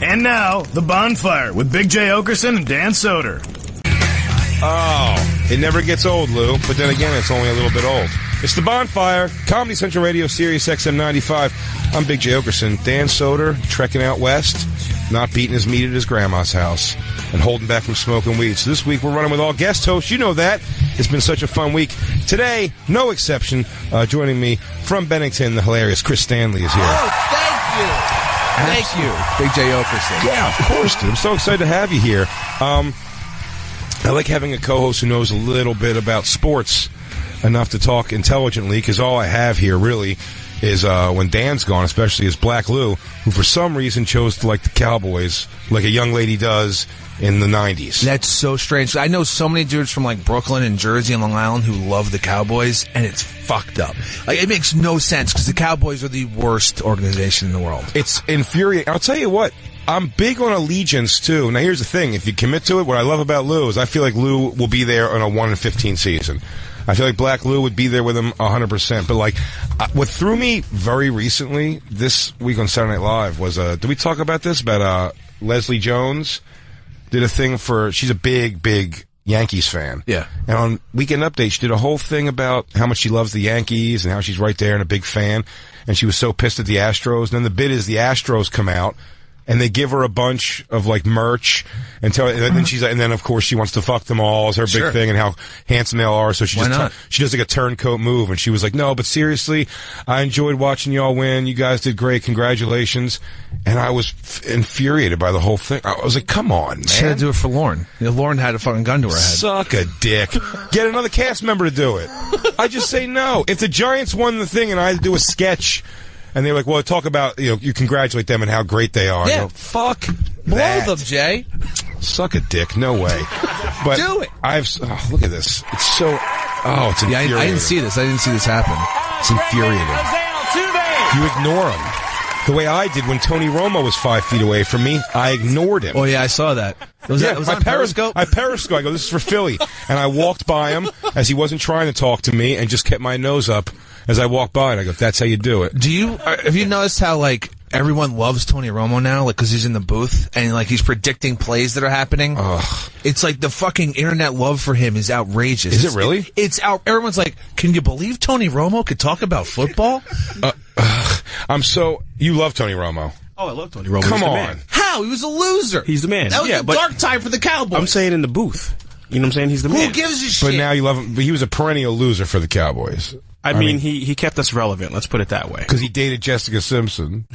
And now, The Bonfire with Big J. Oakerson and Dan Soder. Oh, it never gets old, Lou, but then again, it's only a little bit old. It's The Bonfire, Comedy Central Radio, Sirius XM 95. I'm Big J. Oakerson. Dan Soder, trekking out west, not beating his meat at his grandma's house, and holding back from smoking weed. So this week, we're running with all guest hosts. You know that. It's been such a fun week. Today, no exception, joining me from Bennington, the hilarious Chris Stanley is here. Oh, thank you. Thank you, Big J. Oakerson. Yeah, of course, dude. I'm so excited to have you here. I like having a co-host who knows a little bit about sports enough to talk intelligently, because all I have here really is when Dan's gone, especially, is Black Lou, who for some reason chose to like the Cowboys like a young lady does in the 90s. That's so strange. I know so many dudes from like Brooklyn and Jersey and Long Island who love the Cowboys, and it's fucked up. Like, it makes no sense because the Cowboys are the worst organization in the world. It's infuriating. I'll tell you what. I'm big on allegiance, too. Now, here's the thing. If you commit to it, what I love about Lou is I feel like Lou will be there on a 1-in-15 season. I feel like Black Lou would be there with him 100%. But, like, what threw me very recently this week on Saturday Night Live was, did we talk about this? About Leslie Jones did a thing for, she's a big, big Yankees fan. Yeah. And on Weekend Update, she did a whole thing about how much she loves the Yankees and how she's right there and a big fan. And she was so pissed at the Astros. And then the bit is the Astros come out, and they give her a bunch of like merch, and then of course she wants to fuck them all is her big thing, and how handsome they all are. So she she does like a turncoat move, and she was like, "No, but seriously, I enjoyed watching y'all win. You guys did great. Congratulations." And I was infuriated by the whole thing. I was like, "Come on, man!" She had to do it for Lauren. You know, Lauren had a fucking gun to her head. Suck a dick. Get another cast member to do it. I just say no. If the Giants won the thing and I had to do a sketch, and they're like, well, talk about, you congratulate them and how great they are. Yeah. I go, fuck Blow that. them, Jay. Suck a dick. No way. But do it. Look at this. It's so, it's infuriating. I didn't see this. I didn't see this happen. It's infuriating. You ignore him. The way I did when Tony Romo was 5 feet away from me, I ignored him. Oh, yeah, I saw that. Was that on Periscope? I Periscope. I go, this is for Philly. And I walked by him as he wasn't trying to talk to me and just kept my nose up as I walked by. And I go, that's how you do it. Have you noticed how, like, everyone loves Tony Romo now? Like, because he's in the booth and, like, he's predicting plays that are happening. Ugh. It's like the fucking internet love for him is outrageous. Is it really? It's out. Everyone's like, can you believe Tony Romo could talk about football? You love Tony Romo. Oh, I love Tony Romo. Come He's the on. man. How? He was a loser. He's the man. That was a dark time for the Cowboys. I'm saying in the booth. You know what I'm saying? He's the man. Who gives a shit? But now you love him. But he was a perennial loser for the Cowboys. I mean, he kept us relevant. Let's put it that way. Because he dated Jessica Simpson.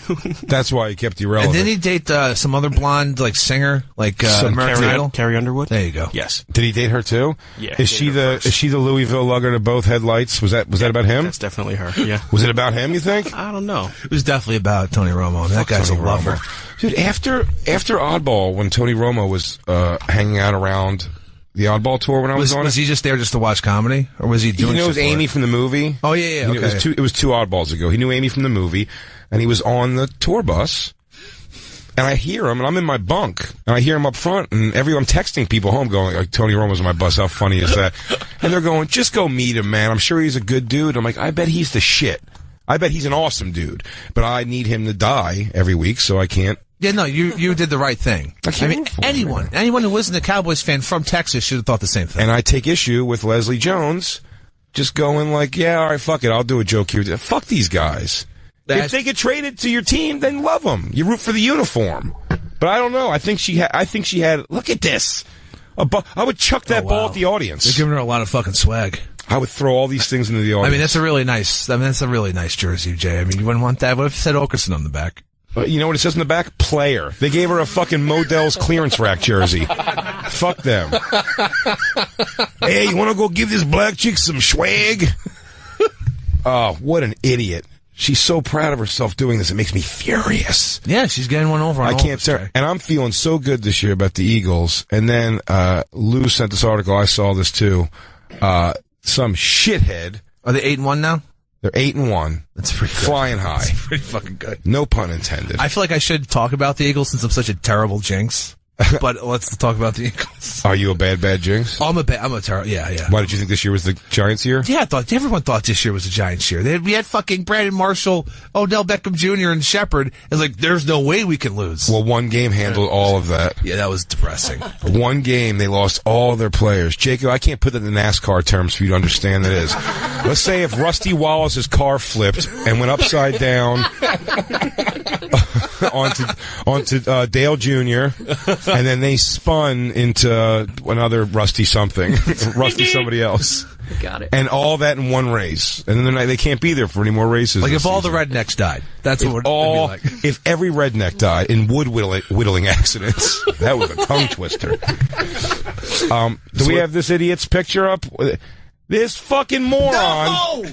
That's why he kept you relevant. And didn't he date some other blonde, like, singer, like American Idol? Carrie Underwood. There you go. Yes. Did he date her too? Yeah. Is she the Louisville lugger to both headlights? Was that about him? That's definitely her. Yeah. Was it about him? You think? I don't know. It was definitely about Tony Romo. That guy's Tony a lover. Romo. Dude, after Oddball, when Tony Romo was hanging out around the Oddball tour when I was on it. Was he just there just to watch comedy? Or was he doing He knows Amy from the movie. Oh, yeah, okay. It was two Oddballs ago. He knew Amy from the movie, and he was on the tour bus. And I hear him, and I'm in my bunk, and I hear him up front, and I'm texting people home going, like, Tony Romo's on my bus, how funny is that? And they're going, just go meet him, man. I'm sure he's a good dude. I'm like, I bet he's the shit. I bet he's an awesome dude. But I need him to die every week, so I can't. Yeah, no, you did the right thing. I mean, anyone who wasn't a Cowboys fan from Texas should have thought the same thing. And I take issue with Leslie Jones just going like, yeah, all right, fuck it, I'll do a joke here. Fuck these guys. If they get traded to your team, then love them. You root for the uniform. But I don't know. I think she had. Look at this. I would chuck that ball at the audience. They're giving her a lot of fucking swag. I would throw all these things into the audience. I mean, that's a really nice jersey, Jay. I mean, you wouldn't want that. What if it said Oakerson on the back? You know what it says in the back? Player. They gave her a fucking Modell's clearance rack jersey. Fuck them. Hey, you want to go give this black chick some swag? Oh, what an idiot. She's so proud of herself doing this. It makes me furious. Yeah, she's getting one over on I can't tell. And I'm feeling so good this year about the Eagles. And then Lou sent this article. I saw this too. Some shithead. Are they 8-1 now? They're 8-1. That's pretty good. Flying high. That's pretty fucking good. No pun intended. I feel like I should talk about the Eagles since I'm such a terrible jinx. But let's talk about the Eagles. Are you a bad jinx? I'm a terrible. Yeah. Why did you think this year was the Giants' year? Yeah, everyone thought this year was the Giants' year. We had fucking Brandon Marshall, Odell Beckham Jr., and Shepard. It's like, there's no way we can lose. Well, one game handled all of that. Yeah, that was depressing. One game, they lost all their players. Jacob, I can't put that in NASCAR terms for you to understand that is. Let's say if Rusty Wallace's car flipped and went upside down onto Dale Jr., and then they spun into another Rusty something. Rusty somebody else. Got it. And all that in one race. And then they can't be there for any more races. Like if all the rednecks died. That's what it would be like. If every redneck died in wood whittling accidents, that was a tongue twister. Do we have this idiot's picture up? This fucking moron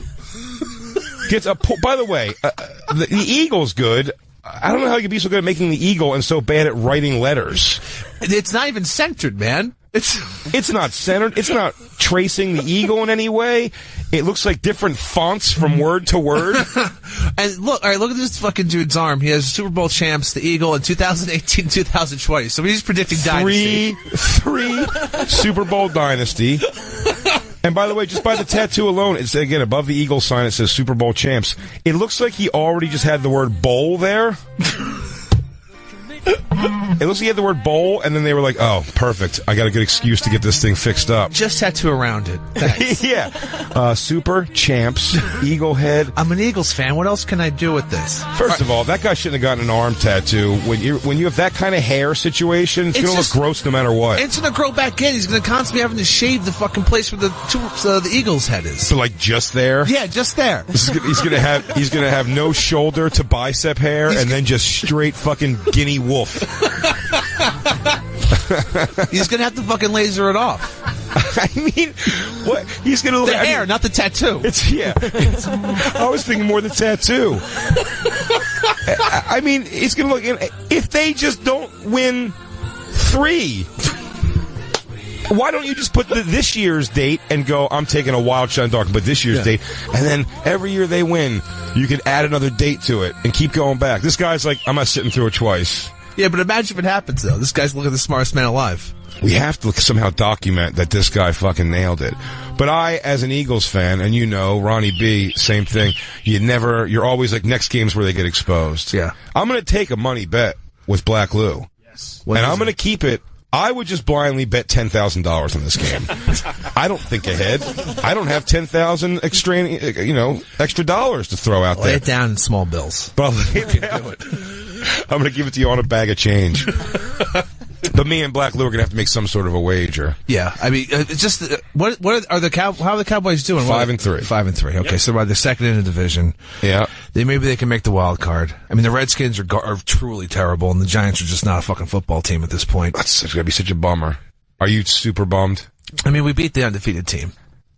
gets a... By the way, the Eagle's good. I don't know how you can be so good at making the eagle and so bad at writing letters. It's not even centered, man. It's not centered. It's not tracing the eagle in any way. It looks like different fonts from word to word. And look at this fucking dude's arm. He has Super Bowl champs, the Eagle, in 2018, 2020. So he's predicting dynasty. Three Super Bowl dynasty. And by the way, just by the tattoo alone, it's again above the Eagle sign. It says Super Bowl champs. It looks like he already just had the word bowl there. It looks like he had the word bowl, and then they were like, "Oh, perfect! I got a good excuse to get this thing fixed up." Just tattoo around it. Thanks. Yeah, Super Champs Eagle head. I'm an Eagles fan. What else can I do with this? First of all, that guy shouldn't have gotten an arm tattoo. When you have that kind of hair situation, it's going to look gross no matter what. It's going to grow back in. He's going to constantly having to shave the fucking place where the Eagles head is. So like just there? Yeah, just there. He's going to have no shoulder to bicep hair, and then just straight fucking guinea wolf. He's gonna have to fucking laser it off. I mean, what? He's gonna look the hair, not the tattoo. I was thinking more the tattoo. I mean, it's gonna look. If they just don't win 3, why don't you just put this year's date and go, I'm taking a wild shot dog, but this year's date, and then every year they win, you can add another date to it and keep going back. This guy's like, I'm not sitting through it twice. Yeah, but imagine if it happens, though. This guy's looking the smartest man alive. We have to somehow document that this guy fucking nailed it. But I, as an Eagles fan, and you know, Ronnie B, same thing, you're always like, next game's where they get exposed. Yeah. I'm going to take a money bet with Black Lou. Yes. And I'm going to keep it. I would just blindly bet $10,000 on this game. I don't think ahead. I don't have 10,000 extra dollars to throw out there. Lay it down in small bills. But I'll lay it down. I'm going to give it to you on a bag of change. But me and Black Lou are going to have to make some sort of a wager. Yeah, I mean, it's just how are the Cowboys doing? 5-3. 5-3. Okay, so they're second in the division. Yeah, maybe they can make the wild card. I mean, the Redskins are truly terrible, and the Giants are just not a fucking football team at this point. It's going to be such a bummer. Are you super bummed? I mean, we beat the undefeated team.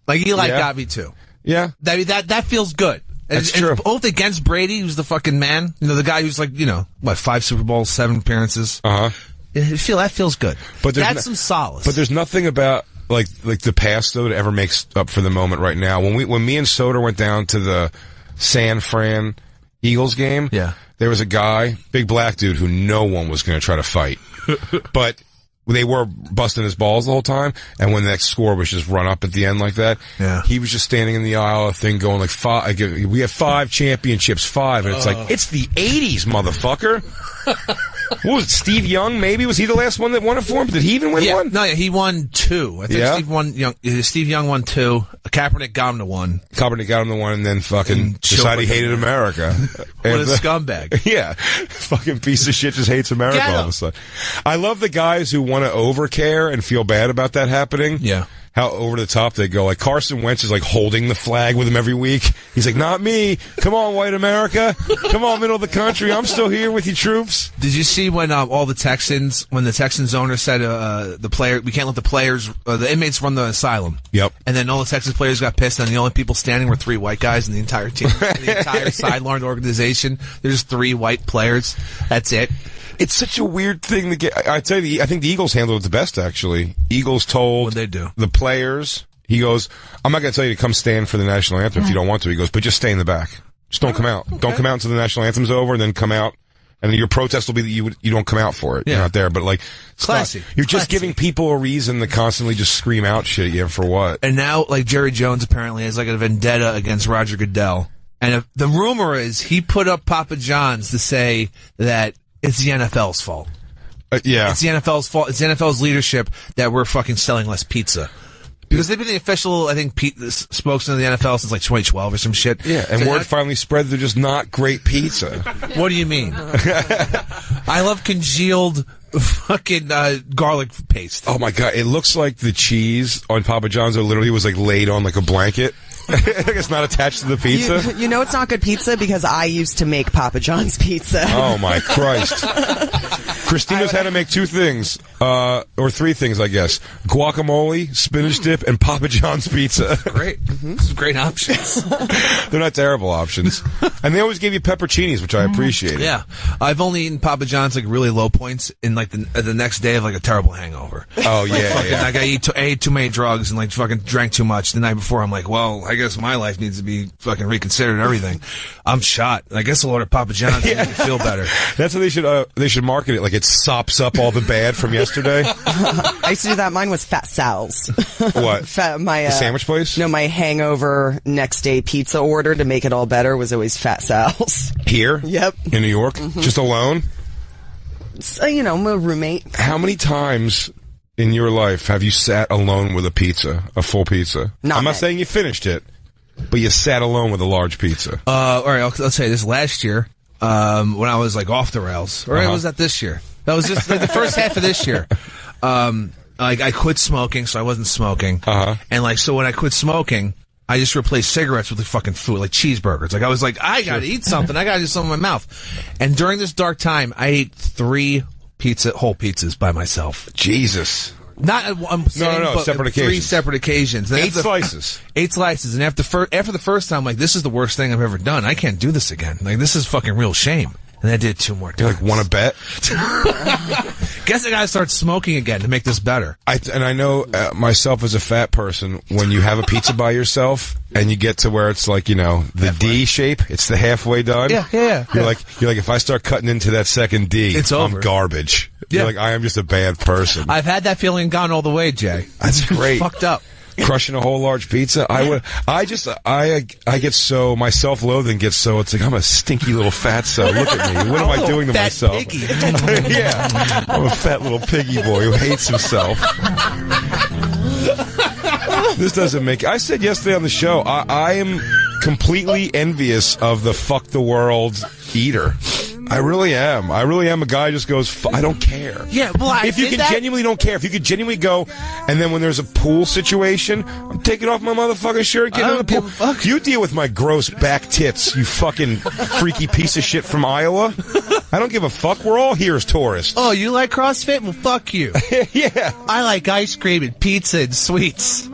Like Eli got me too. Yeah, that feels good. That's true. Both against Brady, who's the fucking man. You know, the guy who's like, 5 Super Bowls, 7 appearances. That feels good. But that's some solace. But there's nothing about like the past though that ever makes up for the moment right now. When me and Soder went down to the San Fran Eagles game, there was a guy, big black dude, who no one was going to try to fight, but they were busting his balls the whole time. And when the next score was just run up at the end like that, he was just standing in the aisle, thing going like 5. We have 5 championships, 5, and it's like it's the '80s, motherfucker. What was it, Steve Young, maybe? Was he the last one that won it for him? Did he even win one? No, he won 2. I think Steve Young won 2. Kaepernick got him to 1. Kaepernick got him to 1 and then fucking decided he hated America. What a scumbag. Yeah. Fucking piece of shit just hates America all of a sudden. I love the guys who want to overcare and feel bad about that happening. Yeah. How over the top they go. Like Carson Wentz is like holding the flag with him every week. He's like, not me. Come on, white America. Come on, middle of the country. I'm still here with you troops. Did you see when when the Texans owner said we can't let the inmates run the asylum? Yep. And then all the Texans players got pissed, and the only people standing were 3 white guys in the entire team, the entire sidelined organization. There's 3 white players. That's it. It's such a weird thing to get. I tell you, I think the Eagles handled it the best, actually. Eagles told What'd they do? The players, he goes, I'm not going to tell you to come stand for the national anthem if you don't want to. He goes, but just stay in the back. Just don't come out. Okay. Don't come out until the national anthem's over, and then come out And your protest will be that you don't come out for it. Yeah. You're not there. But, like, Classy. You're just Classy. giving people a reason to constantly just scream out shit at you for what? And now, like, Jerry Jones apparently has, like, a vendetta against Roger Goodell. And the rumor is he put up Papa John's to say that it's the NFL's fault. Yeah. It's the NFL's fault. It's the NFL's leadership that we're fucking selling less pizza. Because they've been the official, I think, spokesman of the NFL since like 2012 or some shit. Yeah, and word finally spread they're just not great pizza. What do you mean? I love congealed fucking garlic paste. Oh my god, it looks like the cheese on Papa John's literally was like laid on like a blanket. It's not attached to the pizza. You know it's not good pizza because I used to make Papa John's pizza. Oh my Christ. Christina's had to make 2 things, or 3 things, I guess. Guacamole, spinach dip, and Papa John's pizza. Great. Some great options. They're not terrible options. And they always give you pepperoncinis, which I appreciate. Yeah. I've only eaten Papa John's like really low points in like the next day of like a terrible hangover. Oh, yeah, yeah. Like I ate too many drugs and like fucking drank too much the night before. I'm like, well, I guess my life needs to be fucking reconsidered and everything. I'm shot. I guess I'll order Papa John's to make me feel better. That's how they should market it. Like it sops up all the bad from yesterday. I used to do that. Mine was Fat Sal's. What? The sandwich place? No, my hangover next day pizza order to make it all better was always Fat Sal's. Here? Yep. In New York? Just alone? So, my roommate. How many times in your life have you sat alone with a pizza, a full pizza? I'm not saying you finished it, but you sat alone with a large pizza. All right, I'll say this. Last year, when I was like off the rails, or was that this year? That was just like the first half of this year. Like I quit smoking, so I wasn't smoking. And like, so when I quit smoking, I just replaced cigarettes with like fucking food, like cheeseburgers. Like I was like, I gotta eat something. I gotta do something in my mouth. And during this dark time, I ate 3 whole pizzas by myself. Jesus. Not no, separate occasions. 3 separate occasions. And 8 slices. 8 slices. And after the first time, like, this is the worst thing I've ever done. I can't do this again. Like, this is fucking real shame. And I did 2 more times. You like, want to bet? Guess I gotta start smoking again to make this better. I know myself as a fat person, when you have a pizza by yourself and you get to where it's like, the halfway. D shape, it's the halfway done. Yeah. You're like, if I start cutting into that second D, it's over. I'm garbage. Yeah. You're like, I am just a bad person. I've had that feeling gone all the way, Jay. That's great. Fucked up. Crushing a whole large pizza. I get so, my self-loathing gets so, it's like, I'm a stinky little fatso. Look at me. What am I doing to myself? Piggy. Yeah. I'm a fat little piggy boy who hates himself. This doesn't make, I said yesterday on the show, I am completely envious of the fuck the world eater. I really am. I really am a guy who just goes, I don't care. Yeah, well, if you genuinely don't care, if you could genuinely go, and then when there's a pool situation, I'm taking off my motherfucking shirt and getting in the pool. Fuck. You deal with my gross back tits, you fucking freaky piece of shit from Iowa. I don't give a fuck. We're all here as tourists. Oh, you like CrossFit? Well, fuck you. Yeah. I like ice cream and pizza and sweets.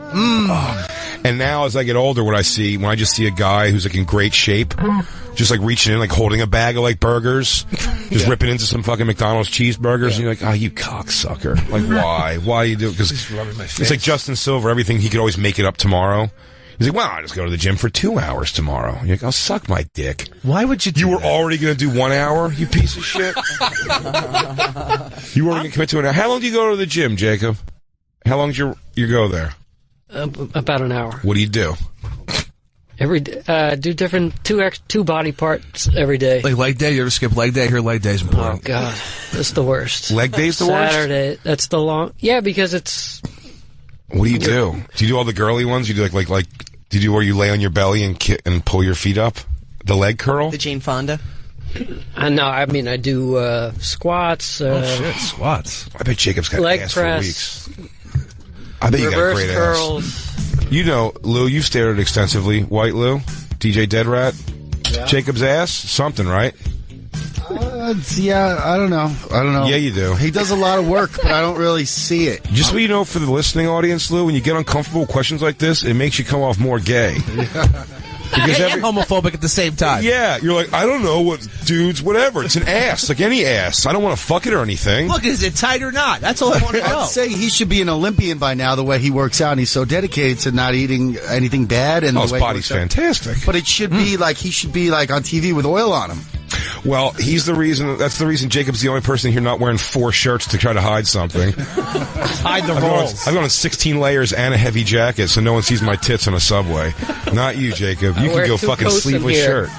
And now as I get older, when I just see a guy who's like in great shape, just like reaching in, like holding a bag of like burgers, just ripping into some fucking McDonald's cheeseburgers, and you're like, oh, you cocksucker. Like, why? Why do you do it? Because it's like Justin Silver, everything, he could always make it up tomorrow. He's like, well, I'll just go to the gym for 2 hours tomorrow. You're like, I'll suck my dick. Why would you do You were that? already going to do 1 hour, you piece of shit? You were going to commit to an hour. How long do you go to the gym, Jacob? How long do you go there? About an hour. What do you do? Every day, do different two body parts every day. Like leg day? You ever skip leg day? Here, leg day's Oh important. God, that's the worst. Leg day's the worst? Saturday, that's the long. Yeah, because it's. What do you do? Do you do all the girly ones? You do like do you do where you lay on your belly and pull your feet up? The leg curl? The Jane Fonda. I do squats. Oh shit, squats. I bet Jacob's got leg ass press. for weeks. I bet you got a Reverse great curls. ass. You know, Lou, you've stared at it extensively. White Lou, DJ Dead Rat, Jacob's ass, something, right? Yeah, I don't know. Yeah, you do. He does a lot of work, but I don't really see it. Just so you know, for the listening audience, Lou, when you get uncomfortable with questions like this, it makes you come off more gay. Because and homophobic at the same time. Yeah, you're like, I don't know what dudes, whatever. It's an ass, like any ass. I don't want to fuck it or anything. Look, is it tight or not? That's all I want to know. I'd say he should be an Olympian by now, the way he works out, and he's so dedicated to not eating anything bad. And Oh, the his way he body's works out. fantastic. But it should be like he should be like on TV with oil on him. Well, he's the reason. That's the reason Jacob's the only person here not wearing 4 shirts to try to hide something. Hide the rolls. I've gone on 16 layers and a heavy jacket, so no one sees my tits on a subway. Not you, Jacob. You can go fucking sleeveless shirt.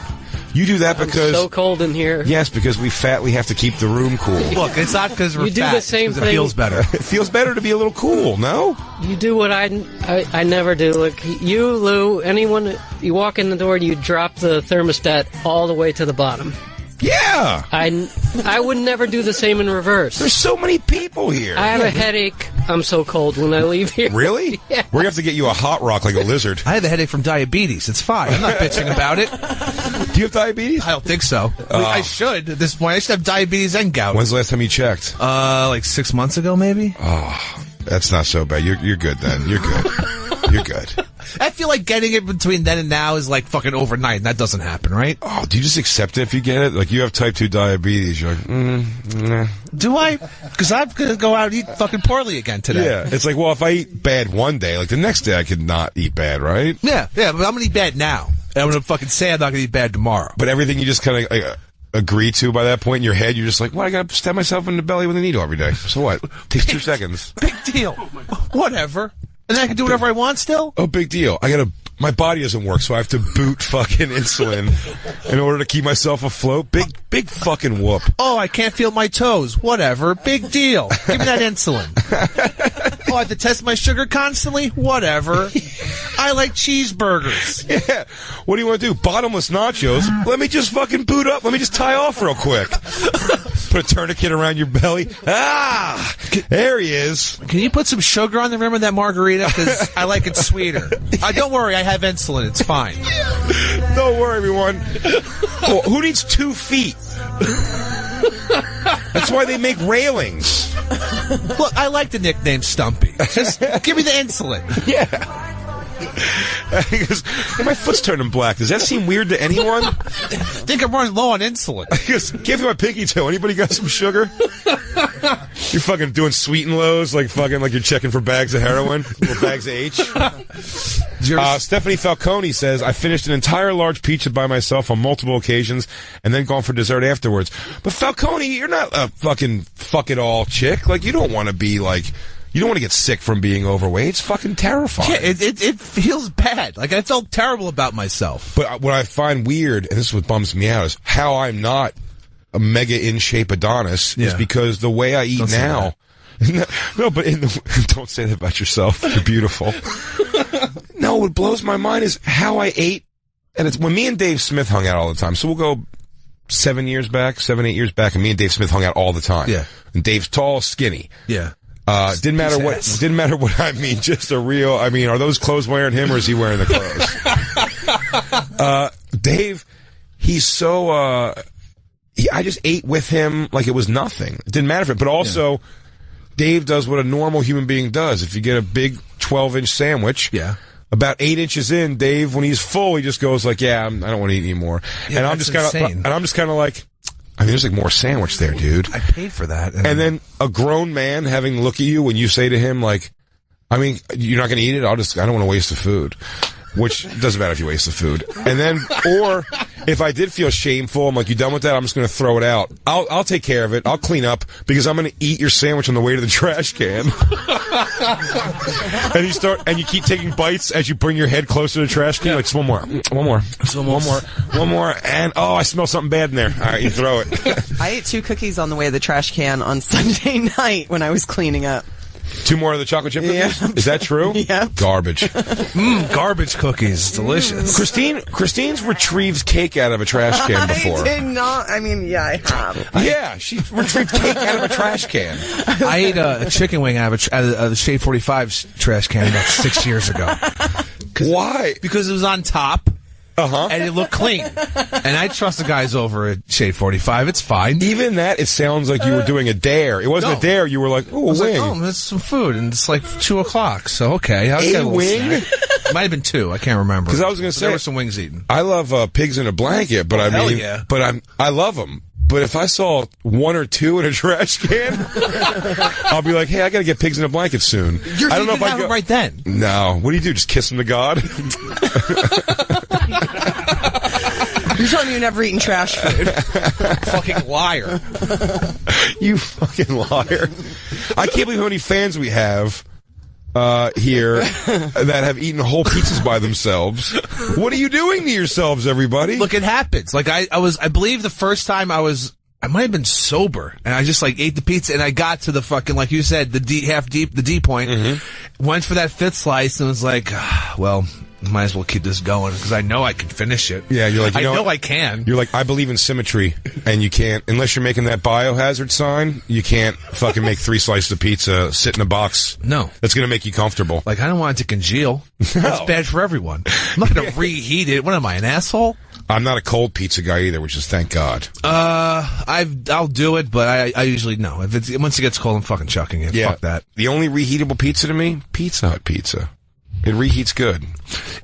You do that because it's so cold in here. Yes, because we have to keep the room cool. Look, it's not because we're You do fat. the same thing. It feels better. It feels better to be a little cool, no? You do what I never do. Like you, Lou, anyone, you walk in the door, you drop the thermostat all the way to the bottom. Yeah. I would never do the same in reverse. There's so many people here. I have a headache. I'm so cold when I leave here. Really? Yeah. We're going to have to get you a hot rock like a lizard. I have a headache from diabetes. It's fine. I'm not bitching about it. Do you have diabetes? I don't think so. I should at this point. I should have diabetes and gout. When's the last time you checked? Like 6 months ago, maybe. Oh, that's not so bad. You're good then. You're good. You're good. I feel like getting it between then and now is like fucking overnight, and that doesn't happen, right? Oh, do you just accept it if you get it? Like, you have type 2 diabetes. You're like, nah. Do I? Because I'm going to go out and eat fucking poorly again today. Yeah. It's like, well, if I eat bad one day, like the next day I could not eat bad, right? Yeah, but I'm going to eat bad now. And I'm going to fucking say I'm not going to eat bad tomorrow. But everything you just kind of agree to by that point in your head, you're just like, well, I got to stab myself in the belly with a needle every day. So what? Takes 2 seconds. Big deal. Whatever. And then I can do whatever I want still? Oh, big deal. My body doesn't work, so I have to boot fucking insulin in order to keep myself afloat. Big fucking whoop. Oh, I can't feel my toes. Whatever. Big deal. Give me that insulin. Oh, I have to test my sugar constantly? Whatever. I like cheeseburgers. Yeah. What do you want to do? Bottomless nachos? Let me just fucking boot up. Let me just tie off real quick. Put a tourniquet around your belly. Ah! There he is. Can you put some sugar on the rim of that margarita? Because I like it sweeter. Don't worry, I have insulin. It's fine. Don't worry, everyone. Oh, who needs 2 feet? That's why they make railings. Look, I like the nickname Stumpy. Just give me the insulin. Yeah. He goes, my foot's turning black. Does that seem weird to anyone? I think I'm running low on insulin. He goes, give me my pinky toe. Anybody got some sugar? You're fucking doing sweet and lows, like you're checking for bags of heroin, little bags of H. Stephanie Falcone says, I finished an entire large pizza by myself on multiple occasions and then gone for dessert afterwards. But Falcone, you're not a fucking fuck-it-all chick. Like, you don't want to be like... You don't want to get sick from being overweight. It's fucking terrifying. Yeah, it feels bad. Like, I felt terrible about myself. But what I find weird, and this is what bums me out, is how I'm not a mega in-shape Adonis is because the way I eat now... No, but don't say that about yourself. You're beautiful. No, what blows my mind is how I ate. And it's when me and Dave Smith hung out all the time. So we'll go 7, 8 years back, and me and Dave Smith hung out all the time. Yeah. And Dave's tall, skinny. Yeah. Didn't matter what I mean, just a real, I mean, are those clothes wearing him or is he wearing the clothes? Dave, he's so, I just ate with him like it was nothing. It didn't matter for him, but also, Dave does what a normal human being does. If you get a big 12-inch sandwich, about 8 inches in, Dave, when he's full, he just goes like, I don't want to eat anymore. Yeah, and I'm just kind of like, I mean, there's like more sandwich there, dude. I paid for that. And then a grown man having to look at you when you say to him, like, I mean, you're not going to eat it? I don't want to waste the food. Which doesn't matter if you waste the food. And then, or if I did feel shameful, I'm like, you done with that? I'm just going to throw it out. I'll take care of it. I'll clean up because I'm going to eat your sandwich on the way to the trash can. And you keep taking bites as you bring your head closer to the trash can. Like, just one more. And, I smell something bad in there. All right, you throw it. I ate 2 cookies on the way to the trash can on Sunday night when I was cleaning up. 2 more of the chocolate chip cookies? Yeah. Is that true? Yeah. Garbage. Garbage cookies. Delicious. Christine's retrieved cake out of a trash can before. I did not. I mean, I have. Yeah, she retrieved cake out of a trash can. I ate a chicken wing out of the Shade 45's trash can about 6 years ago. Why? Because it was on top. And it looked clean. And I trust the guys over at Shade 45. It's fine. Even that, it sounds like you were doing a dare. It wasn't a dare. You were like, a wing. Like, that's some food. And it's like 2 o'clock. So, okay. I'll get a wing? Might have been 2. I can't remember. Because I was going to say. There were some wings eaten. I love pigs in a blanket, but I love them. But if I saw 1 or 2 in a trash can, I'll be like, hey, I got to get pigs in a blanket soon. I don't know if I go right then. No. What do you do? Just kiss them to God? telling me you've never eaten trash food? Fucking liar. You fucking liar. I can't believe how many fans we have here that have eaten whole pizzas by themselves. What are you doing to yourselves, everybody? Look, it happens. Like I believe the first time I might have been sober, and I just like ate the pizza, and I got to the fucking, like you said, the D point, went for that fifth slice, and was like, well, might as well keep this going because I know I can finish it. Yeah, you're like, I know I can. You're like, I believe in symmetry, and you can't, unless you're making that biohazard sign, you can't fucking make 3 slices of pizza, sit in a box. No. That's going to make you comfortable. Like, I don't want it to congeal. That's bad for everyone. I'm not going to reheat it. What am I, an asshole? I'm not a cold pizza guy either, which is thank God. I'll do it, but I usually no. If once it gets cold, I'm fucking chucking it. Yeah. Fuck that. The only reheatable pizza to me, Pizza Hut pizza. It reheats good.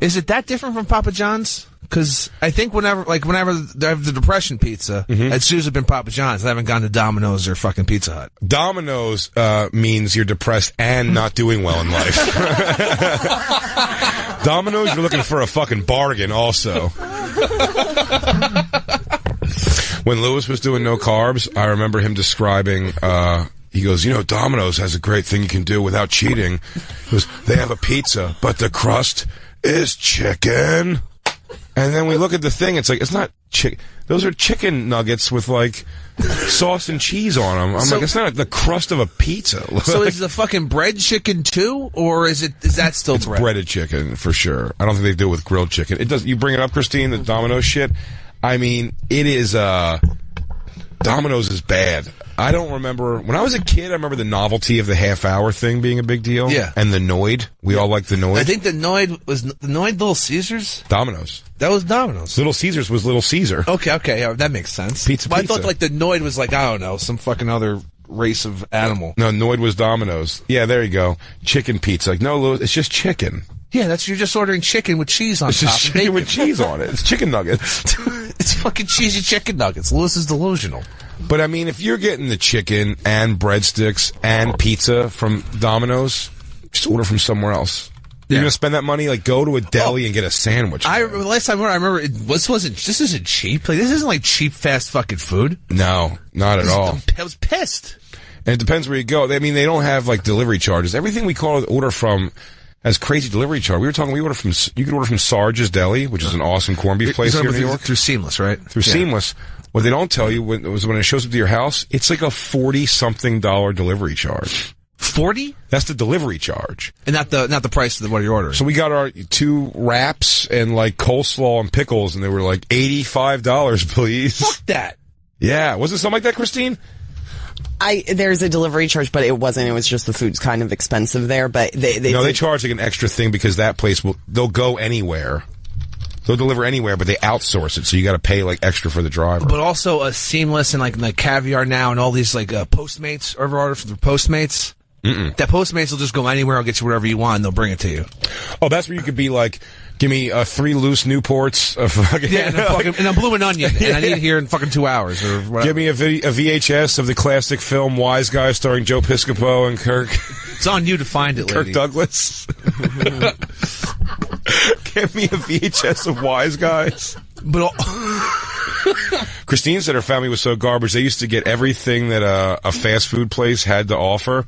Is it that different from Papa John's? Because I think whenever I have the depression pizza, it's usually been Papa John's. I haven't gone to Domino's or fucking Pizza Hut. Domino's means you're depressed and not doing well in life. Domino's, you're looking for a fucking bargain also. When Lewis was doing no carbs, I remember him describing, he goes, Domino's has a great thing you can do without cheating. He goes, they have a pizza, but the crust is chicken. And then we look at the thing, it's like, it's not chicken. Those are chicken nuggets with, like, sauce and cheese on them. I'm like, it's not the crust of a pizza. So is the fucking bread chicken too, or is that still it's bread? Breaded chicken, for sure. I don't think they do it with grilled chicken. It does. You bring it up, Christine, the Domino's shit. I mean, it is, Domino's is bad. I don't remember, when I was a kid, I remember the novelty of the half-hour thing being a big deal. Yeah. And the Noid. We all liked the Noid. I think the Noid Little Caesars? Domino's. That was Domino's. Little Caesars was Little Caesar. Okay, yeah, that makes sense. Pizza. I thought like the Noid was like, I don't know, some fucking other race of animal. No, Noid was Domino's. Yeah, there you go. Chicken pizza. Like, no, Louis, it's just chicken. Yeah, you're just ordering chicken with cheese on it's top. It's just chicken with cheese on it. It's chicken nuggets. It's fucking cheesy chicken nuggets. Lewis is delusional. But I mean, if you're getting the chicken and breadsticks and pizza from Domino's, just order from somewhere else. You're gonna spend that money, like go to a deli and get a sandwich. Last time I remember, this isn't cheap. Like, this isn't like cheap fast fucking food. No, not at all. I was pissed. And it depends where you go. I mean, they don't have like delivery charges. Everything we order from has crazy delivery charge. You could order from Sarge's Deli, which is an awesome corned beef place here in New York. Through Seamless, right? Through Seamless. What they don't tell you when it shows up to your house, it's like a $40-something delivery charge. 40? That's the delivery charge, and not the price of what you're ordering. So we got our 2 wraps and like coleslaw and pickles, and they were like $85, please. Fuck that. Yeah, was it something like that, Christine? There's a delivery charge, but it wasn't. It was just the food's kind of expensive there. But they charge like an extra thing because that place they'll go anywhere. They'll deliver anywhere, but they outsource it, so you got to pay like extra for the driver. But also a Seamless and like Caviar Now and all these like Postmates. Ever order from the Postmates? That Postmates will just go anywhere. I'll get you whatever you want, and they'll bring it to you. Oh, that's where you could be like, give me 3 loose Newports. And a blue and onion, and I need it here in fucking 2 hours or whatever. Give me a VHS of the classic film Wise Guy starring Joe Piscopo and Kirk. It's on you to find it, lady. Kirk Douglas. Give me a VHS of Wise Guys. But Christine said her family was so garbage, they used to get everything that a fast food place had to offer.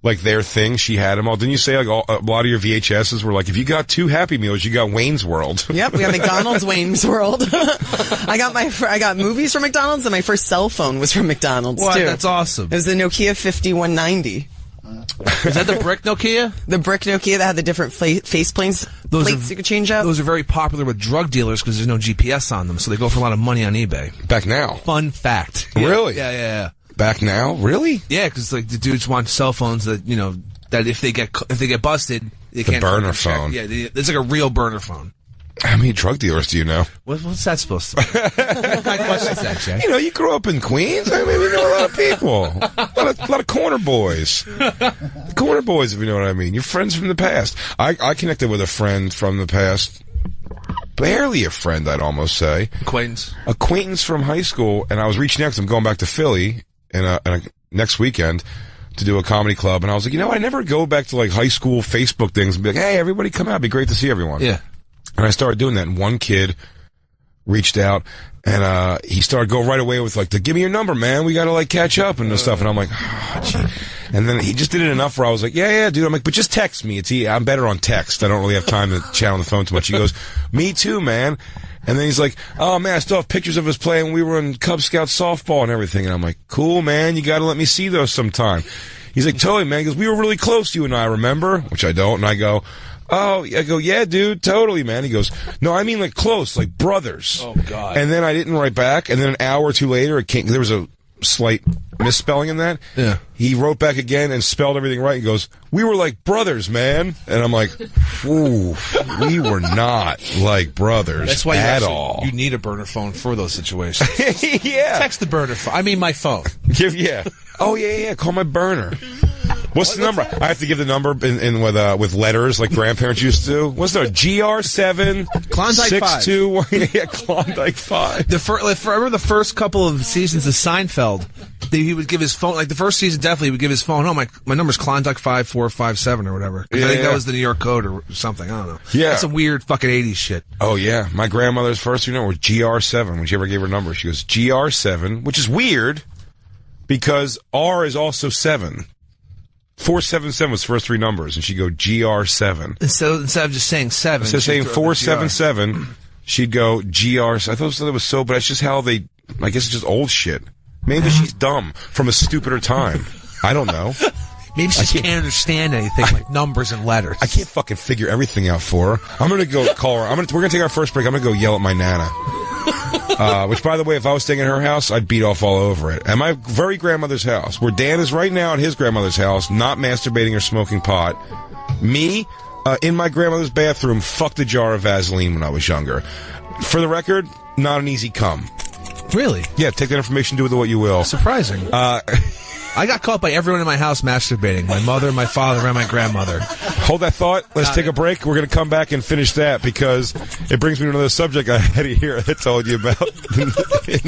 Like their thing, she had them all. Didn't you say like a lot of your VHSs were like, if you got 2 Happy Meals, you got Wayne's World? Yep, we got McDonald's, Wayne's World. I got movies from McDonald's, and my first cell phone was from McDonald's too. That's awesome. It was the Nokia 5190. Is that the brick Nokia? The brick Nokia that had the different face plates you could change out. Those are very popular with drug dealers because there's no GPS on them, so they go for a lot of money on eBay. Back now. Fun fact. Really? Yeah. Back now? Really? Yeah, because like the dudes want cell phones that that if they get busted, they can't. Burner phone. Yeah, it's like a real burner phone. How many drug dealers do you know? What's that supposed to be? What kind of question is that, Jay? You grew up in Queens. I mean, you know a lot of people. A lot of corner boys. Corner boys, if you know what I mean. You're friends from the past. I connected with a friend from the past. Barely a friend, I'd almost say. Acquaintance from high school, and I was reaching out because I'm going back to Philly next weekend to do a comedy club, and I was like, I never go back to like high school Facebook things and be like, hey, everybody come out. It'd be great to see everyone. Yeah. And I started doing that, and one kid reached out, And he started going right away with like, give me your number, man. We got to like catch up and stuff. And I'm like, oh, gee. And then he just did it enough where I was like, yeah, dude. I'm like, but just text me. I'm better on text. I don't really have time to chat on the phone too much. He goes, me too, man. And then he's like, oh man, I still have pictures of us playing when we were in Cub Scout softball and everything. And I'm like, cool, man. You got to let me see those sometime. He's like, totally, man. He goes, we were really close, you and I, remember? Which I don't. And I go, oh, I go, yeah, dude, totally, man. He goes, no, I mean like close, like brothers. Oh, God. And then I didn't write back. And then an hour or two later, there was a slight misspelling in that. Yeah. He wrote back again and spelled everything right. He goes, we were like brothers, man. And I'm like, ooh, we were not like brothers. That's why all. You need a burner phone for those situations. Yeah. Text the burner phone. I mean, my phone. Yeah. Oh, yeah. Call my burner. What's the number? I have to give the number in with letters like grandparents used to. What's the GR7 Klondike 621? Yeah, Klondike 5. Remember the first couple of seasons of Seinfeld? He would give his phone, like the first season definitely he would give his phone. Oh, my number's Klondike 5457 or whatever. Yeah, I think that was the New York code or something. I don't know. Yeah. That's some weird fucking 80s shit. Oh, yeah. My grandmother's first number was GR7. When she ever gave her number, she goes GR7, which is weird because R is also 7. 477 was the first three numbers, and she'd go GR7. So instead of just saying 7, instead of saying 477, she'd go GR. I thought that was so, but that's just how I guess it's just old shit. Maybe she's dumb from a stupider time. I don't know. Maybe she can't understand anything like numbers and letters. I can't fucking figure everything out for her. I'm gonna go call her. We're gonna take our first break. I'm gonna go yell at my nana. Which, by the way, if I was staying at her house, I'd beat off all over it. At my very grandmother's house, where Dan is right now at his grandmother's house, not masturbating or smoking pot. Me, in my grandmother's bathroom, fucked a jar of Vaseline when I was younger. For the record, not an easy come. Really? Yeah, take that information, do with it what you will. Surprising. I got caught by everyone in my house masturbating. My mother, my father, and my grandmother. Hold that thought. Let's take a break. We're going to come back and finish that because it brings me to another subject I had here I told you about in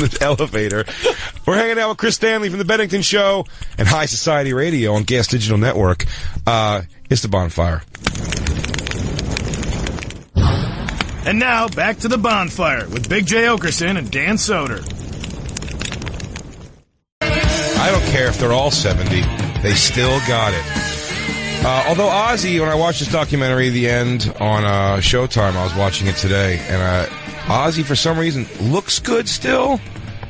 the elevator. We're hanging out with Chris Stanley from The Bennington Show and High Society Radio on Gas Digital Network. It's the Bonfire. And now, back to the Bonfire with Big J. Oakerson and Dan Soder. I don't care if they're all 70. They still got it. Although Ozzy, when I watched this documentary, The End, on Showtime, I was watching it today, and Ozzy, for some reason, looks good still.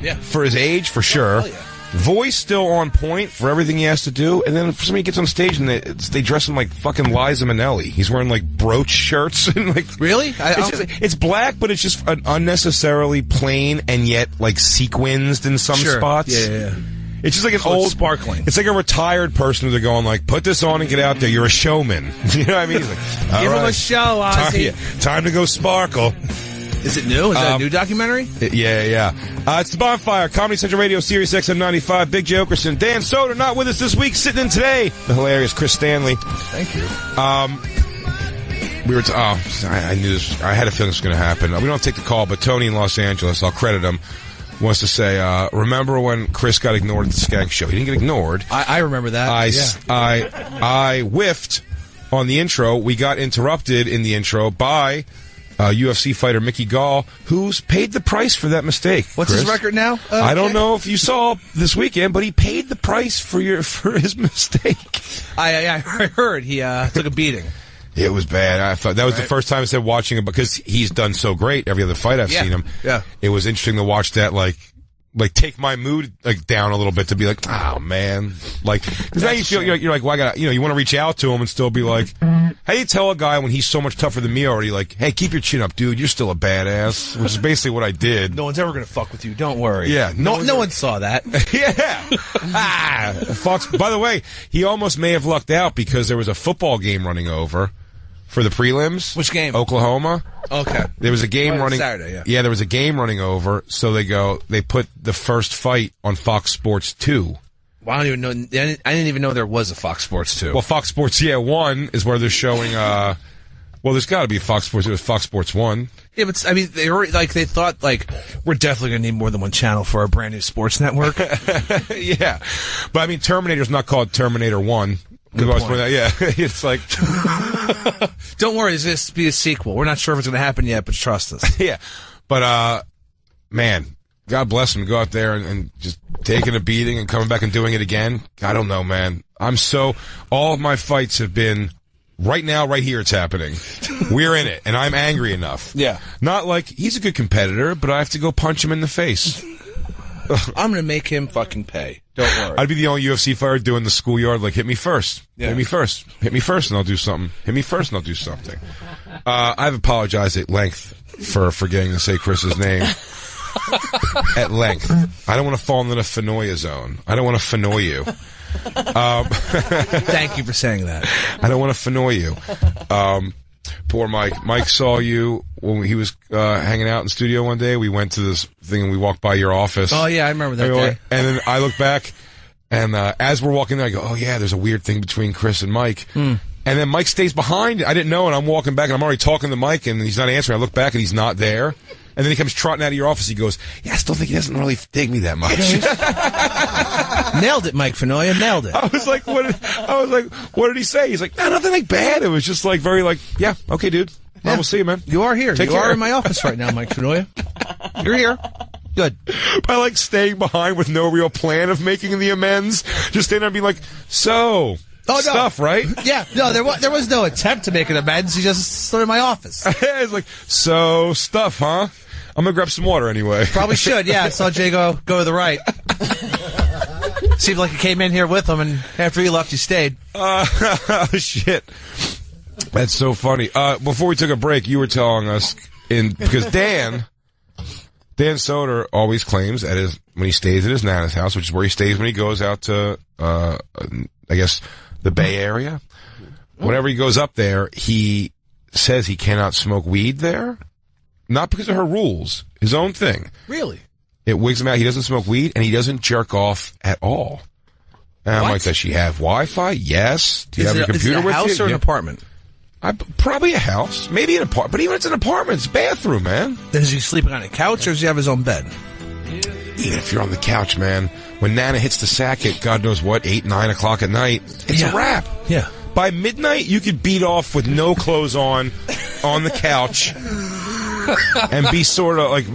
Yeah. For his age, for sure. Oh, yeah. Voice still on point for everything he has to do. And then for somebody gets on stage and they dress him like fucking Liza Minnelli. He's wearing like brooch shirts and like really. It's black, but it's just unnecessarily plain and yet like sequenced in some spots. Yeah. It's just like an old sparkling. It's like a retired person who's going like, put this on and get out there. You're a showman. You know what I mean? He's like, give him a show, Ozzy. Time to go sparkle. Is it new? Is that a new documentary? Yeah. It's the Bonfire, Comedy Central Radio, Sirius XM 95. Big J. Oakerson, Dan Soder, not with us this week, sitting in today. The hilarious Chris Stanley. Thank you. We were. I knew this. I had a feeling this was going to happen. We don't take the call, but Tony in Los Angeles, I'll credit him, wants to say, remember when Chris got ignored at the Skank Show? He didn't get ignored. I remember that. I whiffed on the intro. We got interrupted in the intro by UFC fighter Mickey Gall, who's paid the price for that mistake. What's Chris? his record now? I don't know if you saw this weekend, but he paid the price for his mistake. I heard he took a beating. It was bad. I thought that was the first time I said watching him because he's done so great every other fight I've seen him. Yeah. It was interesting to watch that like take my mood like down a little bit to be like, oh man, like because now you feel you're like, well, I got you want to reach out to him and still be like, how do you tell a guy when he's so much tougher than me already? Like, hey, keep your chin up, dude. You're still a badass, which is basically what I did. No one's ever gonna fuck with you. Don't worry. Yeah, no one saw that. Yeah. Fox. By the way, he almost may have lucked out because there was a football game running over for the prelims. Which game? Oklahoma. Okay. There was a game running Saturday, yeah. There was a game running over, so they put the first fight on Fox Sports 2. Well, I don't even know. I didn't even know there was a Fox Sports 2. Well, Fox Sports 1 is where they're showing well, there's got to be a Fox Sports. It was Fox Sports 1. Yeah, but I mean, they thought we're definitely going to need more than one channel for our brand new sports network. Yeah. But I mean, Terminator's not called Terminator 1. Yeah, it's like, don't worry, there's going to be a sequel. We're not sure if it's going to happen yet, but trust us. Yeah, but man, God bless him, to go out there and just taking a beating and coming back and doing it again. I don't know, man. All of my fights have been right now, right here, it's happening. We're in it, and I'm angry enough. Yeah. Not like he's a good competitor, but I have to go punch him in the face. I'm going to make him fucking pay. Don't worry. I'd be the only UFC fighter doing the schoolyard, like, hit me first. Yeah. Hit me first. Hit me first, and I'll do something. Hit me first, and I'll do something. I've apologized at length for forgetting to say Chris's name. At length. I don't want to fall into the Fenoya zone. I don't want to Fenoy you. Thank you for saying that. I don't want to Fenoy you. Poor Mike. Mike saw you when he was hanging out in studio one day. We went to this thing and we walked by your office. Oh, yeah, I remember that day. And then I look back, and as we're walking there, I go, oh, yeah, there's a weird thing between Chris and Mike. And then Mike stays behind. I didn't know, and I'm walking back, and I'm already talking to Mike, and he's not answering. I look back, and he's not there. And then he comes trotting out of your office. He goes, yeah, I still think he doesn't really dig me that much. Nailed it, Mike Fenoya. Nailed it. I was like, what did he say? He's like, no, nothing like bad. It was just like very like, yeah, okay, dude. Yeah. Well, we'll see you, man. You are here. Take You care. are in my office right now, Mike Fenoya. You're here. Good. By like staying behind with no real plan of making the amends. Just standing there and being like, so... Oh, no. Stuff, right? Yeah, no, there was no attempt to make an amends. He just stood in my office. It's like, so stuff, huh? I'm gonna grab some water anyway. Probably should, yeah. I saw Jay go to the right. Seemed like you came in here with him, and after he left, you stayed. Shit. That's so funny. Before we took a break, you were telling us, because Dan Soder always claims when he stays at his Nana's house, which is where he stays when he goes out to, I guess, the Bay Area. Whenever he goes up there, he says he cannot smoke weed there. Not because of her rules. His own thing. Really? It wigs him out. He doesn't smoke weed, and he doesn't jerk off at all. And I'm like, does she have Wi-Fi? Yes. Do you have your computer with you? Is it a house or an apartment? Probably a house. Maybe an apartment. But even if it's an apartment, it's a bathroom, man. Is he sleeping on a couch, or does he have his own bed? Even if you're on the couch, man, when Nana hits the sack at God knows what, 8, 9 o'clock at night, it's a wrap. Yeah. By midnight, you could beat off with no clothes on the couch, and be sort of like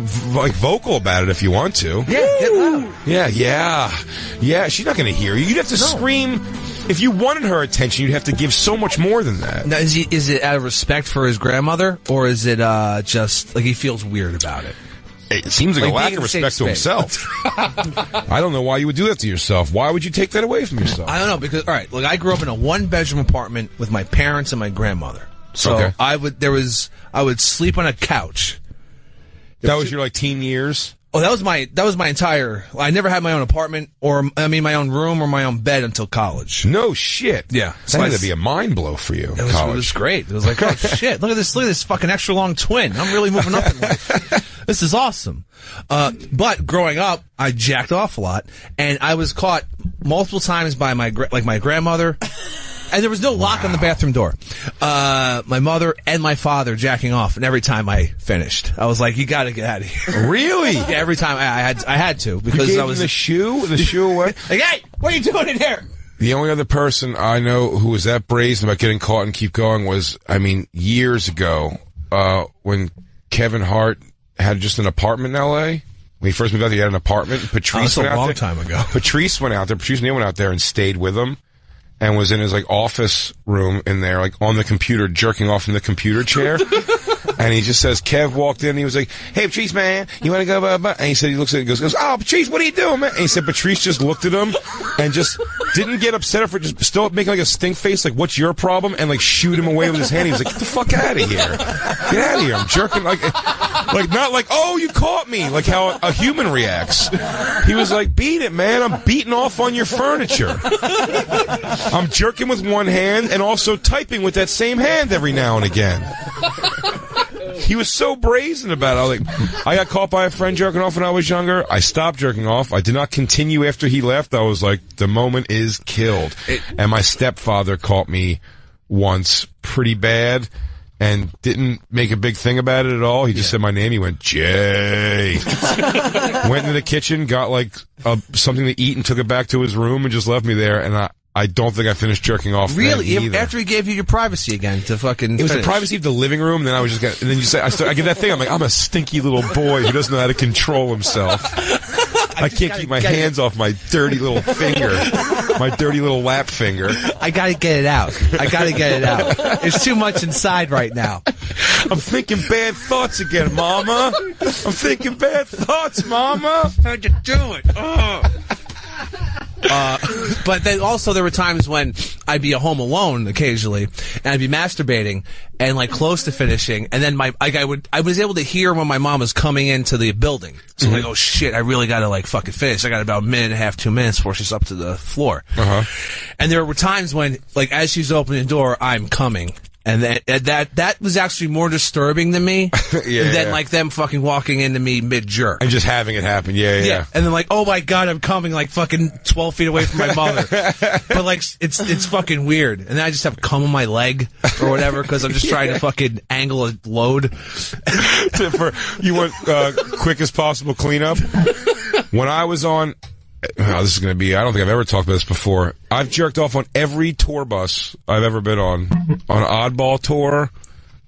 vocal about it if you want to. Yeah, get loud. Yeah. She's not going to hear you. You'd have to scream. If you wanted her attention, you'd have to give so much more than that. Now, is it out of respect for his grandmother, or is it just like he feels weird about it? It seems like a lack of respect to himself. I don't know why you would do that to yourself. Why would you take that away from yourself? I don't know, because, all right, look, I grew up in a one-bedroom apartment with my parents and my grandmother. So Okay. I would sleep on a couch. That was your teen years? Oh, that was my entire. I never had my own apartment my own room or my own bed until college. No shit. Yeah. That had to be a mind blow for you. It was great. It was like, oh shit, look at this fucking extra long twin. I'm really moving up in life. This is awesome. But growing up, I jacked off a lot, and I was caught multiple times by my grandmother. And there was no lock on the bathroom door. My mother and my father jacking off, and every time I finished, I was like, "You got to get out of here." Really? Yeah, every time I had to, because you gave I was him the shoe away. like, "Hey, what are you doing in here?" The only other person I know who was that brazen about getting caught and keep going was, years ago, when Kevin Hart had just an apartment in L.A. When he first moved out there, he had an apartment. Patrice went out there. a long time ago. Patrice went out there. Patrice Neal went out there and stayed with him. And was in his office room in there, on the computer, jerking off in the computer chair. And he just says, Kev walked in and he was like, "Hey, Patrice, man, you want to go, blah, blah?" And he said, he looks at it and goes, "Oh, Patrice, what are you doing, man?" And he said, Patrice just looked at him and just didn't get upset for just still making a stink face, what's your problem? And shoot him away with his hand. He was like, "Get the fuck out of here. Get out of here. I'm jerking." Not oh, you caught me, how a human reacts. He was like, "Beat it, man. I'm beating off on your furniture. I'm jerking with one hand and also typing with that same hand every now and again." He was so brazen about it. I was like, I got caught by a friend jerking off when I was younger. I stopped jerking off. I did not continue after he left. I was like, the moment is killed. And my stepfather caught me once pretty bad and didn't make a big thing about it at all. He just said my name. He went, "Jay." Went into the kitchen, got something to eat and took it back to his room and just left me there. And I don't think I finished jerking off. Really? Either. After he gave you your privacy again to fucking It was finish. the privacy of the living room, and then I was just and then you say, I get that thing, I'm like, I'm a stinky little boy who doesn't know how to control himself. I can't keep my hands off my dirty little finger, my dirty little lap finger. I gotta get it out. There's too much inside right now. I'm thinking bad thoughts again, Mama. I'm thinking bad thoughts, Mama. How'd you do it? But then also there were times when I'd be at home alone occasionally, and I'd be masturbating and like close to finishing, and then I was able to hear when my mom was coming into the building. So like, oh shit, I really gotta like fucking finish. I got about a minute and a half, 2 minutes before she's up to the floor. And there were times when like as she's opening the door, I'm coming. And that was actually more disturbing to me than like them fucking walking into me mid-jerk. And just having it happen, yeah. And then like, oh my god, I'm coming like fucking 12 feet away from my mother. But like, it's fucking weird. And then I just have cum on my leg or whatever because I'm just trying to fucking angle a load. You want quickest possible cleanup? When I was on... this is going to be... I don't think I've ever talked about this before. I've jerked off on every tour bus I've ever been on. On Oddball Tour,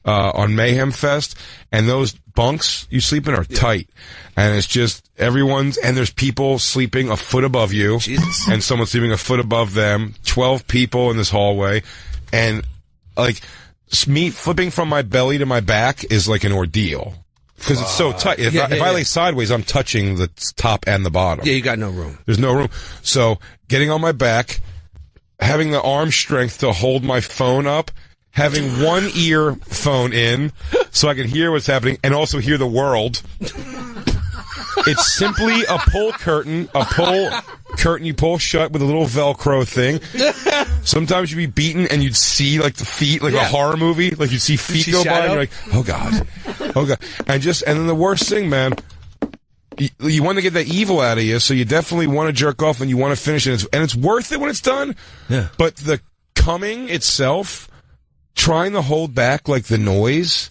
on Mayhem Fest, and those bunks you sleep in are tight. And it's just everyone's... And there's people sleeping a foot above you. Jesus. And someone sleeping a foot above them. 12 people in this hallway. And, like, me flipping from my belly to my back is like an ordeal. Because it's so tight. If I lay sideways, I'm touching the top and the bottom. Yeah, you got no room. There's no room. So, getting on my back, having the arm strength to hold my phone up, having one ear phone in so I can hear what's happening and also hear the world. It's simply a pull curtain you pull shut with a little Velcro thing. Sometimes you'd be beaten and you'd see like the feet, like a horror movie, like you'd see feet go by and you're like, oh god. And then the worst thing, man, you want to get that evil out of you, so you definitely want to jerk off and you want to finish it, and it's worth it when it's done. Yeah. But the coming itself, trying to hold back like the noise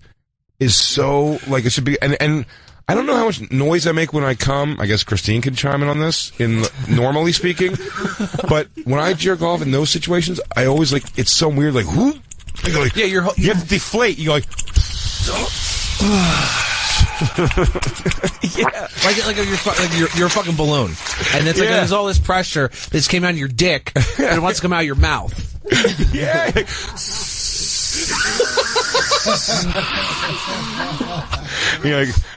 is so like it should be, and I don't know how much noise I make when I come. I guess Christine can chime in on this, normally speaking. But when I jerk off in those situations, I always like, it's so weird, like, whoop. You go like, yeah, you have to deflate. You go like, yeah, like you're a fucking balloon, and it's like there's all this pressure that just came out of your dick, and it wants to come out of your mouth. Yeah. Like,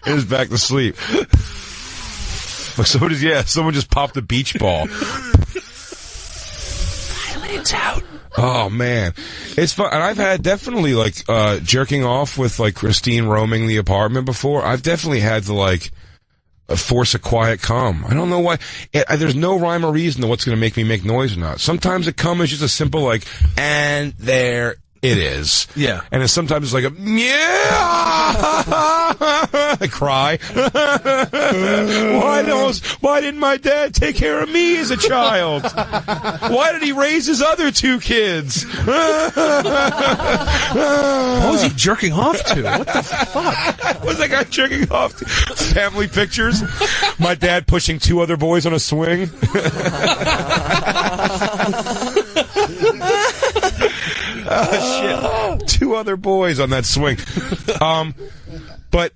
it's back to sleep. Like, someone just popped a beach ball. Finally, it's out. Oh man, it's fun. And I've had definitely like jerking off with like Christine roaming the apartment before. I've definitely had to like force a quiet cum. I don't know why. There's no rhyme or reason to what's going to make me make noise or not. Sometimes a cum is just a simple like, and there it is. Yeah. And then sometimes it's like a, yeah! I cry. Why didn't my dad take care of me as a child? Why did he raise his other 2 kids? What was he jerking off to? What the fuck? What was that guy jerking off to? Family pictures? My dad pushing 2 other boys on a swing? Oh, shit. 2 other boys on that swing. But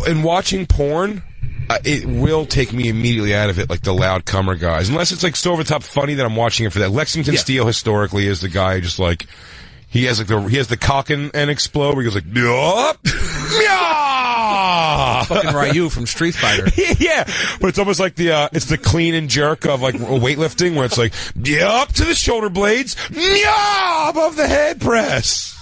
in watching porn, it will take me immediately out of it, like the loud cummer guys. Unless it's like so over the top funny that I'm watching it for that. Lexington Steele historically is the guy just like, he has the cock and explode where he goes like, yup, yeah, fucking Ryu from Street Fighter. Yeah, but it's almost like it's the clean and jerk of like weightlifting where it's like, yup to the shoulder blades, yeah, above the head press.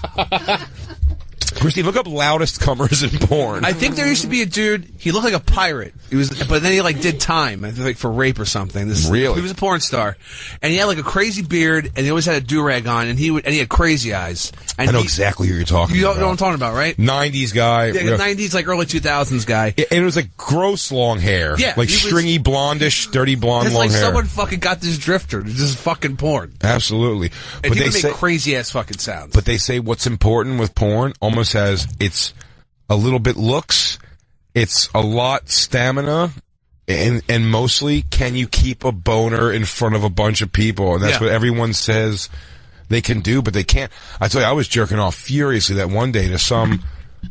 Christine, look up loudest cummers in porn. I think there used to be a dude. He looked like a pirate. But then he like did time, I think, like for rape or something. Really? He was a porn star, and he had like a crazy beard, and he always had a do-rag on, and he had crazy eyes. And I know exactly who you're talking about. You know what I'm talking about, right? 90s guy. Yeah, 90s, like early 2000s guy. And it was like gross long hair. Yeah. Like stringy, blondish, dirty blonde long hair. It's like hair. someone fucking got this drifter. This is fucking porn. Absolutely. And he would make crazy-ass fucking sounds. But they say what's important with porn almost has, it's a little bit looks, it's a lot stamina, and mostly, can you keep a boner in front of a bunch of people? And that's what everyone says they can do, but they can't. I tell you, I was jerking off furiously that one day to some,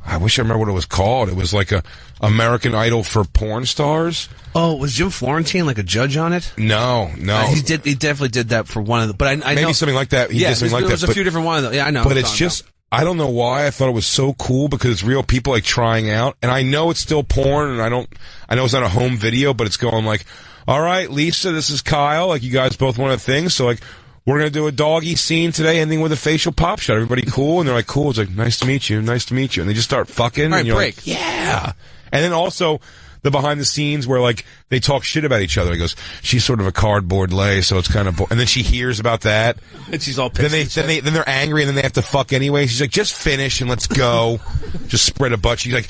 I wish I remember what it was called. It was like a American Idol for porn stars. Oh, was Jim Florentine like a judge on it? No. He definitely did that for one of the, but I maybe know, something like that. He did something like that. There's a few different ones. Yeah, I know. But it's just, I don't know why I thought it was so cool because it's real people like trying out, and I know it's still porn, and I know it's not a home video, but it's going like, all right, Lisa, this is Kyle, like you guys both want a thing, so like, we're going to do a doggy scene today, ending with a facial pop shot. Everybody cool? And they're like, cool. It's like, nice to meet you. Nice to meet you. And they just start fucking. All right, and you're break. like, yeah. And then also the behind the scenes where like they talk shit about each other. He goes, she's sort of a cardboard lay, so it's kind of and then she hears about that. And she's all pissed. Then they're angry and then they have to fuck anyway. She's like, just finish and let's go. Just spread a butt. She's like,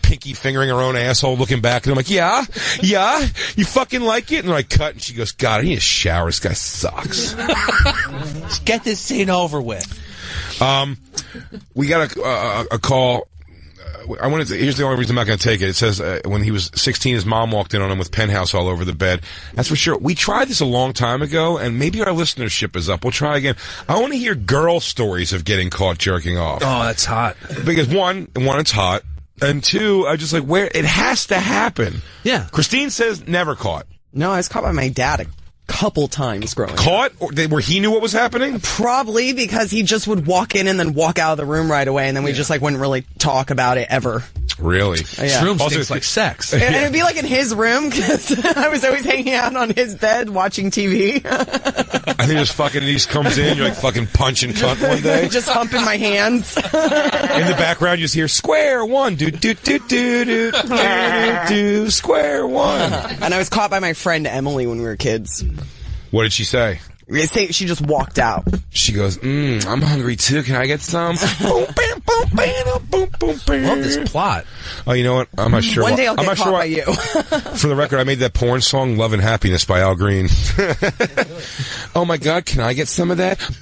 pinky fingering her own asshole, looking back, and I'm like, yeah, you fucking like it? And I cut, and she goes, God, I need a shower. This guy sucks. Let's get this scene over with. We got a call. Here's the only reason I'm not going to take it. It says when he was 16, his mom walked in on him with Penthouse all over the bed. That's for sure. We tried this a long time ago, and maybe our listenership is up. We'll try again. I want to hear girl stories of getting caught jerking off. Oh, that's hot. Because one, it's hot. And two, I just like, where it has to happen. Yeah. Christine says never caught. No, I was caught by my dad a couple times growing up. Caught? Where he knew what was happening? Probably because he just would walk in and then walk out of the room right away, and then we just like wouldn't really talk about it ever. Really? Yeah. Room Also, stinks like sex. And it'd be like in his room because I was always hanging out on his bed watching TV. I think just fucking, he just comes in, you're like fucking punching cunt one day. Just humping my hands. In the background, you just hear square one, do, square one. And I was caught by my friend Emily when we were kids. What did she say? She just walked out. She goes, I'm hungry too. Can I get some? Boom, bam, boom, bam, boom, boom, bam. Love this plot. Oh, you know what? I'm not sure. One day I'll get I'm not caught sure by you. For the record, I made that porn song, Love and Happiness by Al Green. Oh my God, can I get some of that? How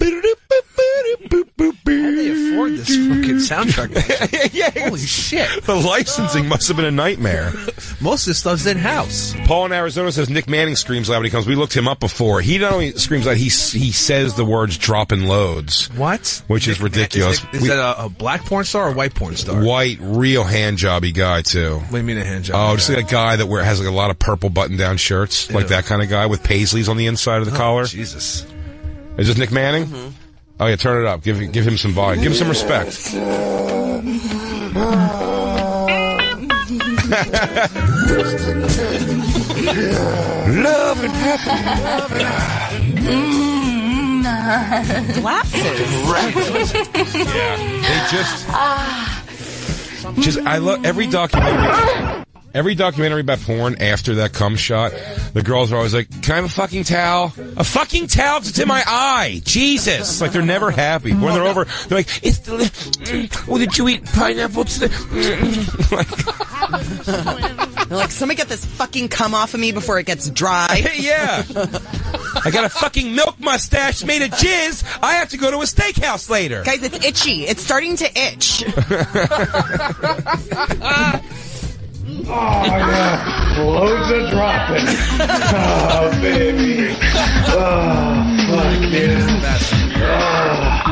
do they afford this fucking soundtrack? Yeah. Holy shit. The licensing must have been a nightmare. Most of this stuff's in-house. Paul in Arizona says Nick Manning screams loud when he comes. We looked him up before. He not only screams loud, he says the words dropping loads. What? Which is ridiculous. Is that a black porn star or a white porn star? White, real hand jobby guy, too. What do you mean a hand job? Oh, just like a guy that has like a lot of purple button-down shirts. Like that kind of guy with paisleys on the inside of the collar. Jesus. Is this Nick Manning? Mm-hmm. Oh, yeah, turn it up. Give him some volume. Give him some respect. Love and happiness. Glasses. Yeah. They just I love every documentary. Every documentary about porn after that cum shot, the girls are always like, can I have a fucking towel? A fucking towel? It's in my eye. Jesus. It's like they're never happy. When they're over, they're like, it's the, well, did you eat pineapple? It's the, They're like, somebody get this fucking cum off of me before it gets dry. Yeah. I got a fucking milk mustache made of jizz. I have to go to a steakhouse later. Guys, it's itchy. It's starting to itch. Oh, yeah. Loads of dropping. Oh, baby. Oh, fuck yeah.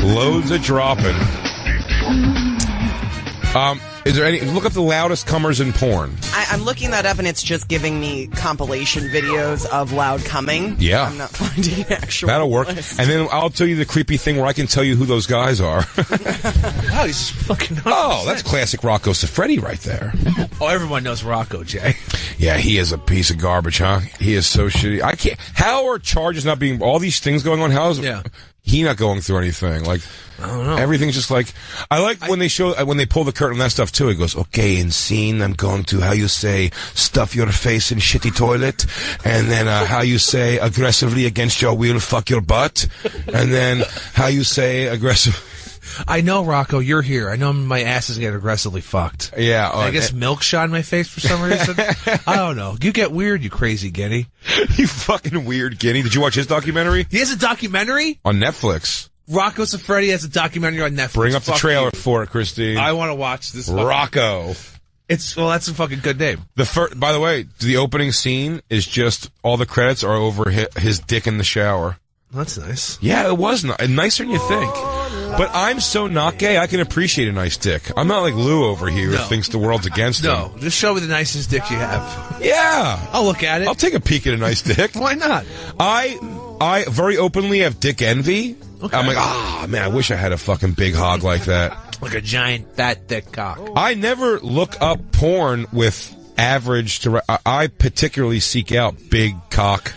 Loads of dropping. Is there any? Look up the loudest cummers in porn. I'm looking that up, and it's just giving me compilation videos of loud coming. Yeah. I'm not finding actual. That'll work. list. And then I'll tell you the creepy thing where I can tell you who those guys are. Wow, he's fucking 100%. Oh, that's classic Rocco Siffredi right there. Oh, everyone knows Rocco, Jay. Yeah, he is a piece of garbage, huh? He is so shitty. I can't. How are charges not being? All these things going on. How is he not going through anything? Like, I don't know. Everything's just like. I like when they pull the curtain on that stuff too. He goes, "Okay, in scene, I'm going to how you say stuff your face in shitty toilet, and then how you say aggressively against your will, fuck your butt, and then how you say aggressive." I know, Rocco, you're here. I know my ass is getting aggressively fucked. Yeah. I guess milk shot in my face for some reason. I don't know. You get weird, you crazy guinea. You fucking weird guinea. Did you watch his documentary? He has a documentary? On Netflix. Rocco Siffredi has a documentary on Netflix. Bring up the Fuck trailer you. for it, Christine. I want to watch this. Rocco. That's a fucking good name. By the way, the opening scene is just all the credits are over his dick in the shower. That's nice. Yeah, it was nicer than you think. But I'm so not gay, I can appreciate a nice dick. I'm not like Lou over here who thinks the world's against him. No, just show me the nicest dick you have. Yeah. I'll look at it. I'll take a peek at a nice dick. Why not? I very openly have dick envy. Okay. I'm like, man, I wish I had a fucking big hog like that. Like a giant, fat, thick cock. I never look up porn with average to... I particularly seek out big cock.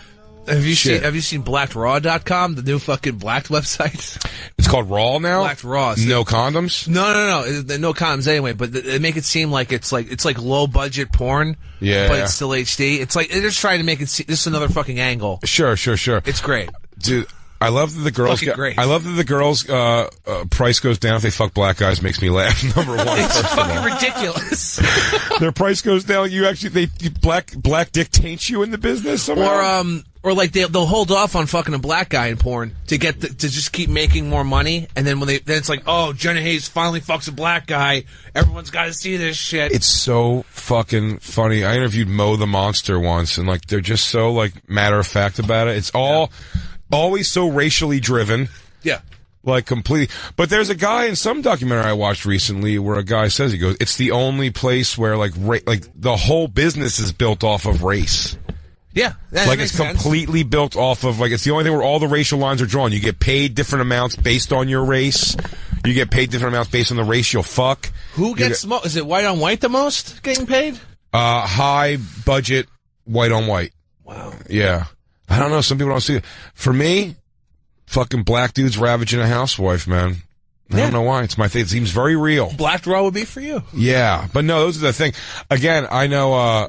Have you seen BlackedRaw.com, the new fucking Blacked website? It's called Raw now? Blacked Raw. No condoms? No. No condoms anyway, but they make it seem like it's like low budget porn. Yeah. But it's still HD. It's like they're just trying to make it this is another fucking angle. Sure. It's great. Dude, I love that the girls great. I love that the girls price goes down if they fuck black guys. Makes me laugh. Number one. It's fucking ridiculous. Their price goes down. Black dick taints you in the business somehow. Or like they'll hold off on fucking a black guy in porn to get to just keep making more money, and then then it's like, oh, Jenna Hayes finally fucks a black guy. Everyone's got to see this shit. It's so fucking funny. I interviewed Mo the Monster once, and like they're just so like matter of fact about it. It's always so racially driven. Yeah. Like completely. But there's a guy in some documentary I watched recently where a guy says, he goes, it's the only place where like the whole business is built off of race. Yeah, like it's completely built off of it's the only thing where all the racial lines are drawn. You get paid different amounts based on your race. You get paid different amounts based on the race you'll fuck. Who gets most? Is it white on white the most getting paid? High budget white on white. Wow. Yeah, I don't know. Some people don't see it. For me, fucking black dudes ravaging a housewife, man. I don't know why. It's my thing. It seems very real. Black Raw would be for you. Yeah, but no, those are the thing. Again, I know.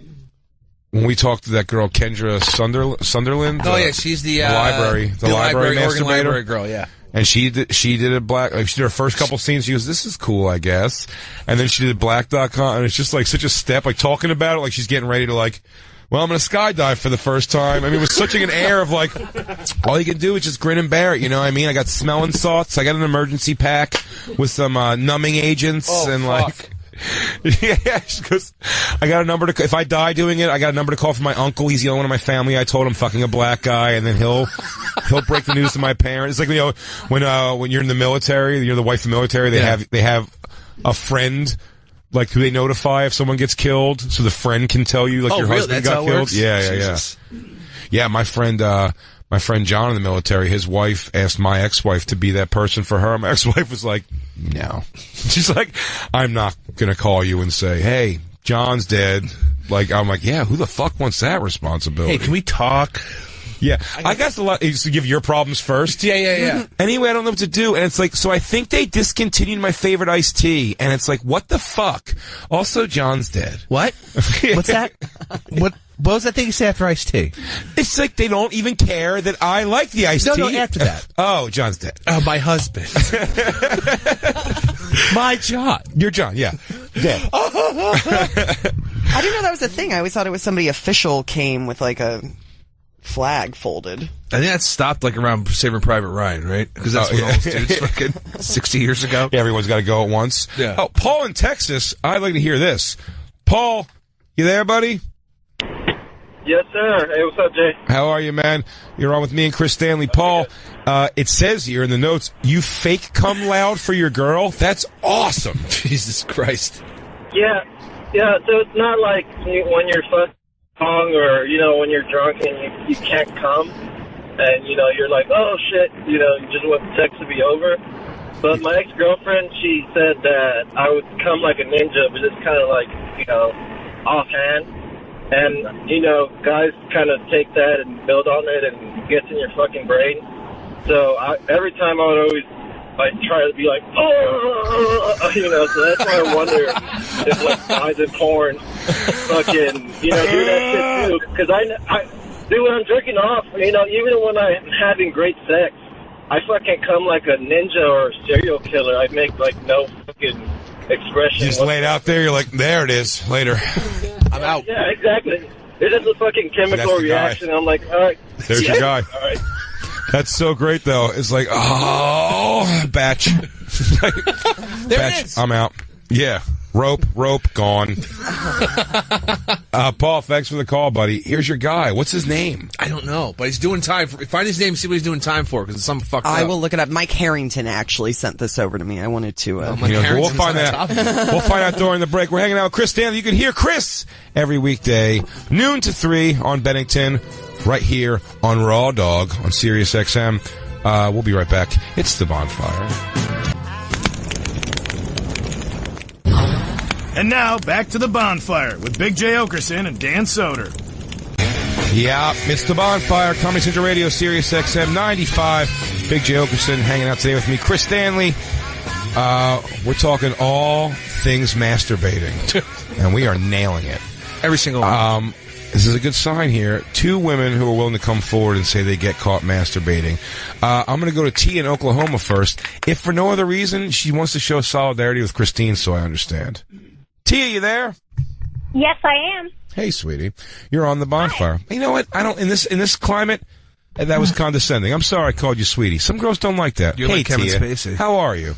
When we talked to that girl, Kendra Sunderland. Oh, yeah, she's the library masturbator. Oregon library girl, yeah. And she did a she did her first couple scenes. She goes, this is cool, I guess. And then she did black.com, and it's just like such a step, like talking about it, like she's getting ready to like, well, I'm going to skydive for the first time. I mean, it was such an air of like, all you can do is just grin and bear it, you know what I mean? I got smelling salts. I got an emergency pack with some numbing agents like... Yeah, she goes, I got a number to, if I die doing it, I got a number to call for my uncle. He's the only one in my family. I told him fucking a black guy, and then he'll break the news to my parents. It's like, you know, when you're in the military, you're the wife of the military, they have a friend, like, who they notify if someone gets killed, so the friend can tell you, like, your husband got killed. Yeah. Yeah, my friend John in the military, his wife asked my ex-wife to be that person for her. My ex-wife was like, no. She's like, I'm not going to call you and say, hey, John's dead. Like, I'm like, yeah, who the fuck wants that responsibility? Hey, can we talk? Yeah, I guess a lot is to give your problems first. Yeah. Anyway, I don't know what to do, and it's like, so I think they discontinued my favorite iced tea, and it's like, what the fuck? Also, John's dead. What? What's that? What was that thing you said after iced tea? It's like they don't even care that I like the iced tea. No, after that. Oh, John's dead. Oh, my husband. My John. Your John, yeah. Dead. I didn't know that was a thing. I always thought it was somebody official came with like a flag folded. I think that stopped like around Saving Private Ryan, right? Because that's what all those dudes fucking 60 years ago. Yeah, everyone's got to go at once. Yeah. Oh, Paul in Texas, I'd like to hear this. Paul, you there, buddy? Yes, sir. Hey, what's up, Jay? How are you, man? You're on with me and Chris Stanley. Paul, it says here in the notes, you fake cum loud for your girl? That's awesome. Jesus Christ. Yeah, so it's not like when you're fucking or, you know, when you're drunk and you can't come and, you know, you're like, oh, shit, you know, you just want sex to be over. But my ex-girlfriend, she said that I would come like a ninja, but just kind of like, you know, offhand. And, you know, guys kind of take that and build on it and gets in your fucking brain. So every time I would always try to be like, oh, you know, so that's why I wonder if, like, guys in porn fucking, you know, do that shit too. Because dude, when I'm jerking off, you know, even when I'm having great sex, I fucking come like a ninja or a serial killer. I make, like, no fucking expression. You just lay it out there, you're like, there it is, later. I'm out. Yeah, exactly. It's just a fucking chemical reaction. I'm like, all right. There's your guy. All right. That's so great, though. It's like, oh, batch. There it is. I'm out. Yeah. Rope, gone. Paul, thanks for the call, buddy. Here's your guy. What's his name? I don't know, but he's doing time for. Find his name, see what he's doing time for, because it's some fucked up. I will look it up. Mike Harrington actually sent this over to me. I wanted to. We'll find that. We'll find out during the break. We're hanging out with Chris Stanley. You can hear Chris every weekday, noon to 3 on Bennington, right here on Raw Dog on Sirius XM. We'll be right back. It's the Bonfire. And now, back to the Bonfire with Big J. Oakerson and Dan Soder. Yeah, it's the Bonfire, Comedy Central Radio, Sirius XM 95. Big J. Oakerson hanging out today with me. Chris Stanley. We're talking all things masturbating, and we are nailing it. Every single one. This is a good sign here. 2 women who are willing to come forward and say they get caught masturbating. I'm going to go to T in Oklahoma first. If for no other reason, she wants to show solidarity with Christine, so I understand. T, are you there? Yes, I am. Hey, sweetie. You're on the Bonfire. You know what? I don't, in this climate, that was condescending. I'm sorry I called you sweetie. Some girls don't like that. You're hey, like Kevin Tia, Spacey. how are you?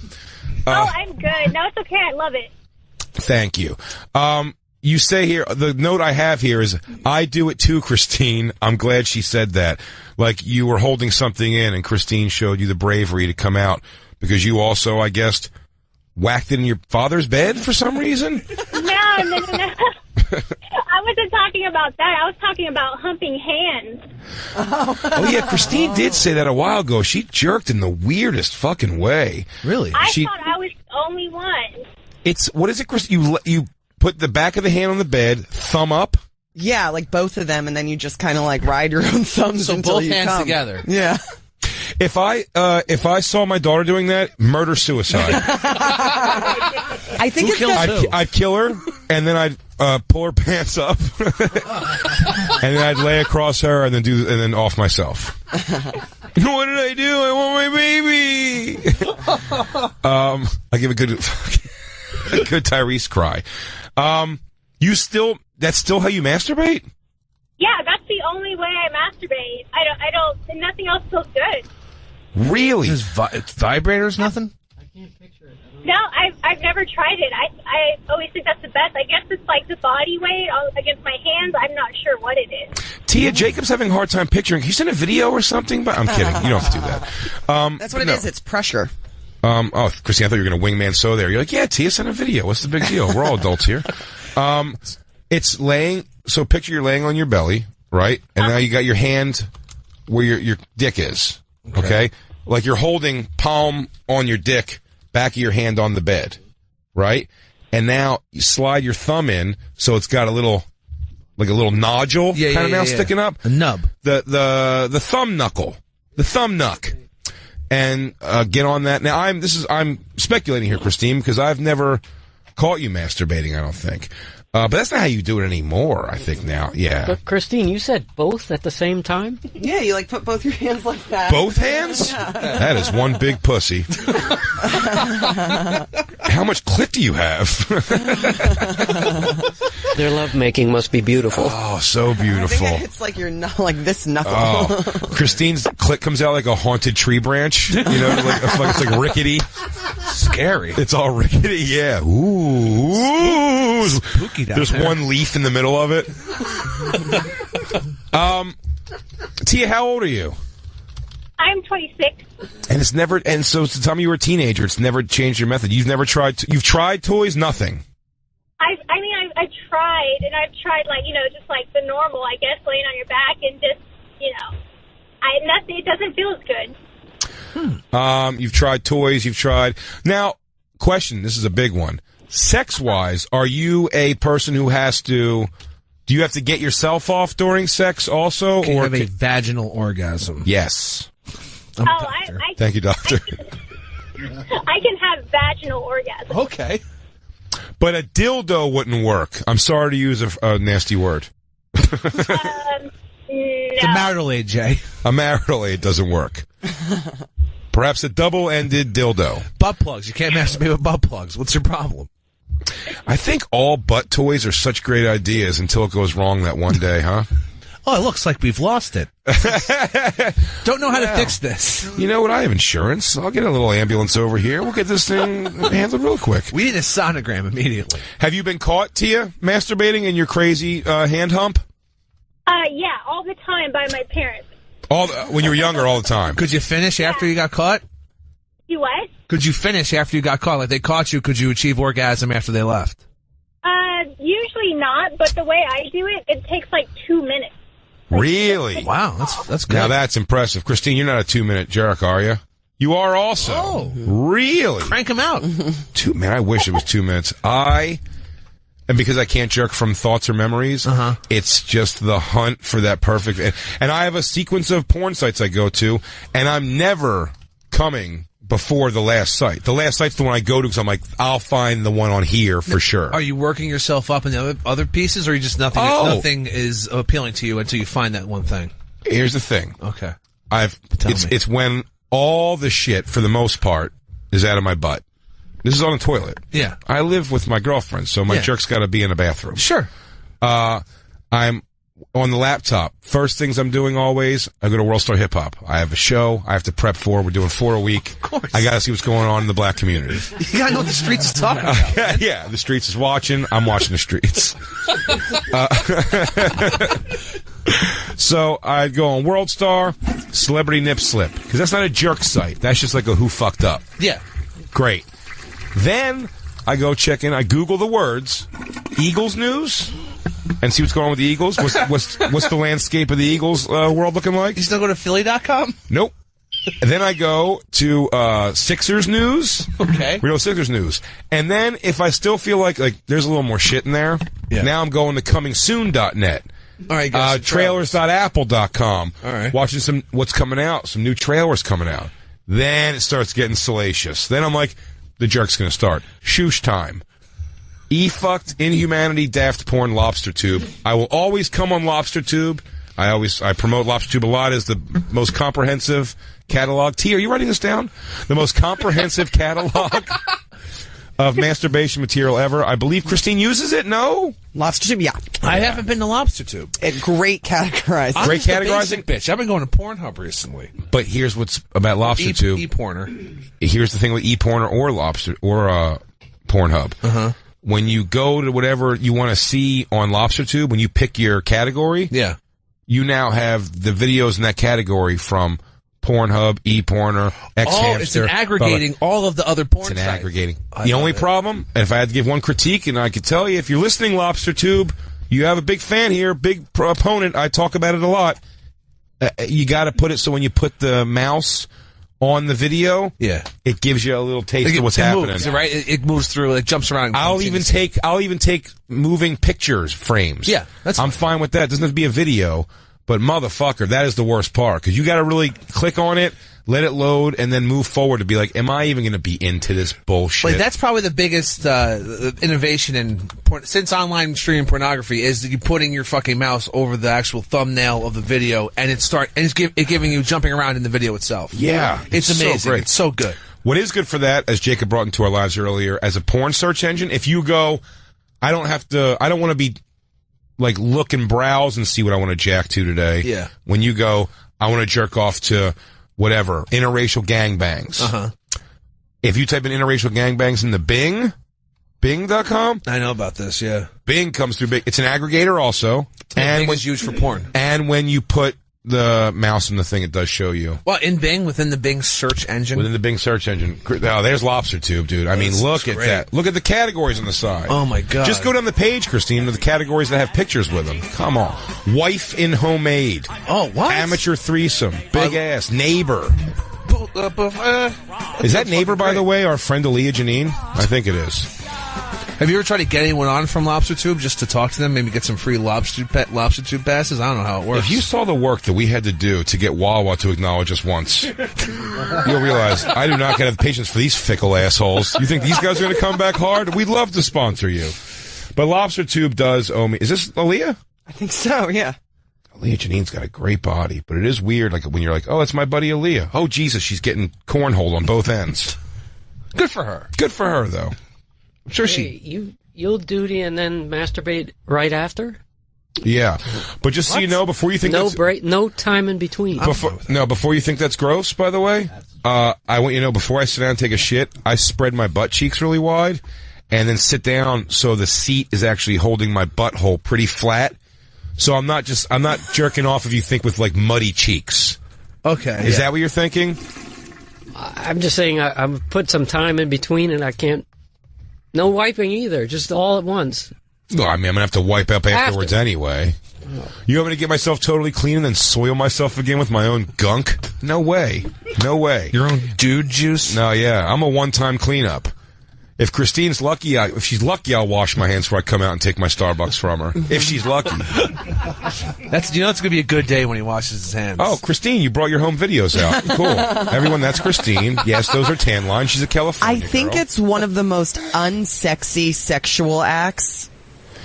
I'm good. No, it's okay. I love it. Thank you. You say here, the note I have here is, I do it too, Christine. I'm glad she said that. Like you were holding something in and Christine showed you the bravery to come out because you also, I guess, whacked it in your father's bed for some reason? No. I wasn't talking about that. I was talking about humping hands. Oh, yeah, Christine did say that a while ago. She jerked in the weirdest fucking way. Really? I thought I was the only one. What is it, Chris? You put the back of the hand on the bed, thumb up? Yeah, like both of them, and then you just kind of like ride your own thumbs until both you hands come. together. Yeah. If I saw my daughter doing that, murder suicide. I think I'd kill her, and then I'd pull her pants up, and then I'd lay across her, and then off myself. What did I do? I want my baby. I give a good Tyrese cry. That's still how you masturbate? Yeah, that's the only way I masturbate. I don't, nothing else feels good. Really? Vibrators, nothing? No, I've never tried it. I always think that's the best. I guess it's like the body weight against my hands. I'm not sure what it is. Tia, Jacob's having a hard time picturing. Can you send a video or something? But I'm kidding. You don't have to do that. That's what it is. It's pressure. Christine, I thought you were going to wingman Soder. You're like, yeah, Tia, send a video. What's the big deal? We're all adults here. It's laying. So picture you're laying on your belly, right? And now you got your hand where your dick is. Okay? Like you're holding palm on your dick, back of your hand on the bed, right? And now you slide your thumb in, so it's got a little nodule sticking up. A nub. The thumb knuckle. The thumb knuck. And get on that. Now I'm speculating here, Christine, because I've never caught you masturbating, I don't think. But that's not how you do it anymore, I think now. Yeah. But Christine, you said both at the same time? Yeah, you like put both your hands like that. Both hands? Yeah. That is one big pussy. How much clit do you have? Their lovemaking must be beautiful. Oh, so beautiful. I think it's like like this knuckle. Oh, Christine's clit comes out like a haunted tree branch. You know, it's like rickety. Scary. It's all rickety, yeah. Ooh. Spooky down There's there. one leaf in the middle of it. Tia, how old are you? I'm 26. And so to tell me you were a teenager, it's never changed your method. You've tried toys, nothing. I tried, and I've tried just like the normal, I guess, laying on your back and just, nothing. It doesn't feel as good. You've tried toys, now, question, this is a big one. Sex-wise, are you a person who do you have to get yourself off during sex also? Can you have a vaginal orgasm? Yes. Thank you, doctor. I can have vaginal orgasm. Okay. But a dildo wouldn't work. I'm sorry to use a nasty word. No. It's a marital aid, Jay. A marital aid doesn't work. Perhaps a double-ended dildo. Butt plugs. You can't masturbate with butt plugs. What's your problem? I think all butt toys are such great ideas until it goes wrong that one day, huh? Oh, it looks like we've lost it. Don't know how to fix this. You know what? I have insurance. I'll get a little ambulance over here. We'll get this thing handled real quick. We need a sonogram immediately. Have you been caught, Tia, masturbating in your crazy hand hump? Yeah, all the time by my parents. When you were younger, all the time. Could you finish after you got caught? You what? Could you finish after you got caught? Like they caught you, could you achieve orgasm after they left? Usually not, but the way I do it, it takes like 2 minutes. Really? Wow, that's good. Now that's impressive. Christine, you're not a 2-minute jerk, are you? You are also. Oh. Really? Crank them out. Man, I wish it was 2 minutes. And because I can't jerk from thoughts or memories, it's just the hunt for that perfect. And I have a sequence of porn sites I go to, and I'm never coming before the last site. The last site's the one I go to because I'm like, I'll find the one on here for sure. Are you working yourself up in the other pieces, or are you just nothing is appealing to you until you find that one thing? Here's the thing. Okay. It's when all the shit, for the most part, is out of my butt. This is on the toilet. Yeah. I live with my girlfriend, so my jerk's got to be in the bathroom. Sure. I'm on the laptop. First things I'm doing always, I go to World Star Hip Hop. I have a show I have to prep for. We're doing 4 a week. Of course. I got to see what's going on in the black community. You got to know what the streets is talking about. Yeah, the streets is watching. I'm watching the streets. So I go on World Star, Celebrity Nip Slip, because that's not a jerk site. That's just like a who fucked up. Yeah. Great. Then I go check in. I Google the words Eagles news and see what's going on with the Eagles. What's the landscape of the Eagles world looking like? You still go to Philly.com? Nope. And then I go to Sixers news. Okay. Real Sixers news. And then if I still feel like there's a little more shit in there, now I'm going to comingsoon.net. All right, trailers.apple.com. All right. Watching what's coming out, some new trailers coming out. Then it starts getting salacious. Then I'm like, the jerk's going to start. Shoosh time. E-fucked, inhumanity, daft porn, lobster tube. I will always come on lobster tube. I promote lobster tube a lot as the most comprehensive catalog. T, are you writing this down? The most comprehensive catalog of masturbation material ever. I believe Christine uses it. No? Lobster tube, yeah. I haven't been to Lobster Tube. Great categorizing. Great categorizing, bitch. I've been going to Pornhub recently. But here's what's about Lobster Tube. E-porner. Here's the thing with e-porner or Lobster or Pornhub. When you go to whatever you want to see on Lobster Tube, when you pick your category, you now have the videos in that category from Pornhub, e-porner, X-Hamster. It's an aggregating all of the other porn It's an sites. aggregating. The only problem, and if I had to give one critique, and I could tell you, if you're listening, Lobster Tube, you have a big fan here, big proponent. I talk about it a lot. You got to put it so when you put the mouse on the video, it gives you a little taste of what's happening. Moves, right? It moves through, it jumps around. I'll even take moving pictures frames. Yeah, I'm fine with that. It doesn't have to be a video, but motherfucker, that is the worst part because you got to really click on it, let it load, and then move forward to be like, am I even going to be into this bullshit? Like, that's probably the biggest innovation in since online streaming pornography is that you putting your fucking mouse over the actual thumbnail of the video, and it's giving you jumping around in the video itself. Yeah, it's amazing. So great. It's so good. What is good for that, as Jacob brought into our lives earlier, as a porn search engine, if you go, I don't want to be like look and browse and see what I want to jack to today. Yeah. When you go, I want to jerk off to whatever, interracial gangbangs. If you type in interracial gangbangs in the Bing.com. I know about this, yeah. Bing comes through Bing. It's an aggregator also. And Bing is used for porn. And when you put the mouse in the thing, it does show you. Well, in Bing, within the Bing search engine. Within the Bing search engine. Oh, there's Lobster Tube, dude. I mean, look at that. Look at the categories on the side. Oh, my God. Just go down the page, Christine, to the categories that have pictures with them. Come on. Wife in homemade. Oh, what? Amateur threesome. Big ass. Neighbor. Is that Neighbor, by the way, our friend Aaliyah Janine? I think it is. Have you ever tried to get anyone on from Lobster Tube just to talk to them, maybe get some free Lobster Tube passes? I don't know how it works. If you saw the work that we had to do to get Wawa to acknowledge us once, you'll realize I do not have patience for these fickle assholes. You think these guys are going to come back hard? We'd love to sponsor you. But Lobster Tube does owe me. Is this Aaliyah? I think so, yeah. Aaliyah Janine's got a great body, but it is weird like when you're like, oh, it's my buddy Aaliyah. Oh, Jesus, she's getting cornholed on both ends. Good for her. Good for her, though. I'm sure you'll duty and then masturbate right after? Yeah, but just so you know, before you think no that's, break, no time in between. Before you think that's gross, by the way, I want you to know, before I sit down and take a shit, I spread my butt cheeks really wide, and then sit down so the seat is actually holding my butthole pretty flat. So I'm not jerking off if you think with like muddy cheeks. Okay, is that what you're thinking? I'm just saying I've put some time in between, and I can't. No wiping either, just all at once. Well, I mean, I'm going to have to wipe up afterwards anyway. You want me to get myself totally clean and then soil myself again with my own gunk? No way. No way. Your own dude juice? No, yeah. I'm a one-time cleanup. If Christine's lucky, if she's lucky, I'll wash my hands before I come out and take my Starbucks from her. If she's lucky. It's going to be a good day when he washes his hands. Oh, Christine, you brought your home videos out. Cool. Everyone, that's Christine. Yes, those are tan lines. She's a California I think girl. it's one of the most unsexy sexual acts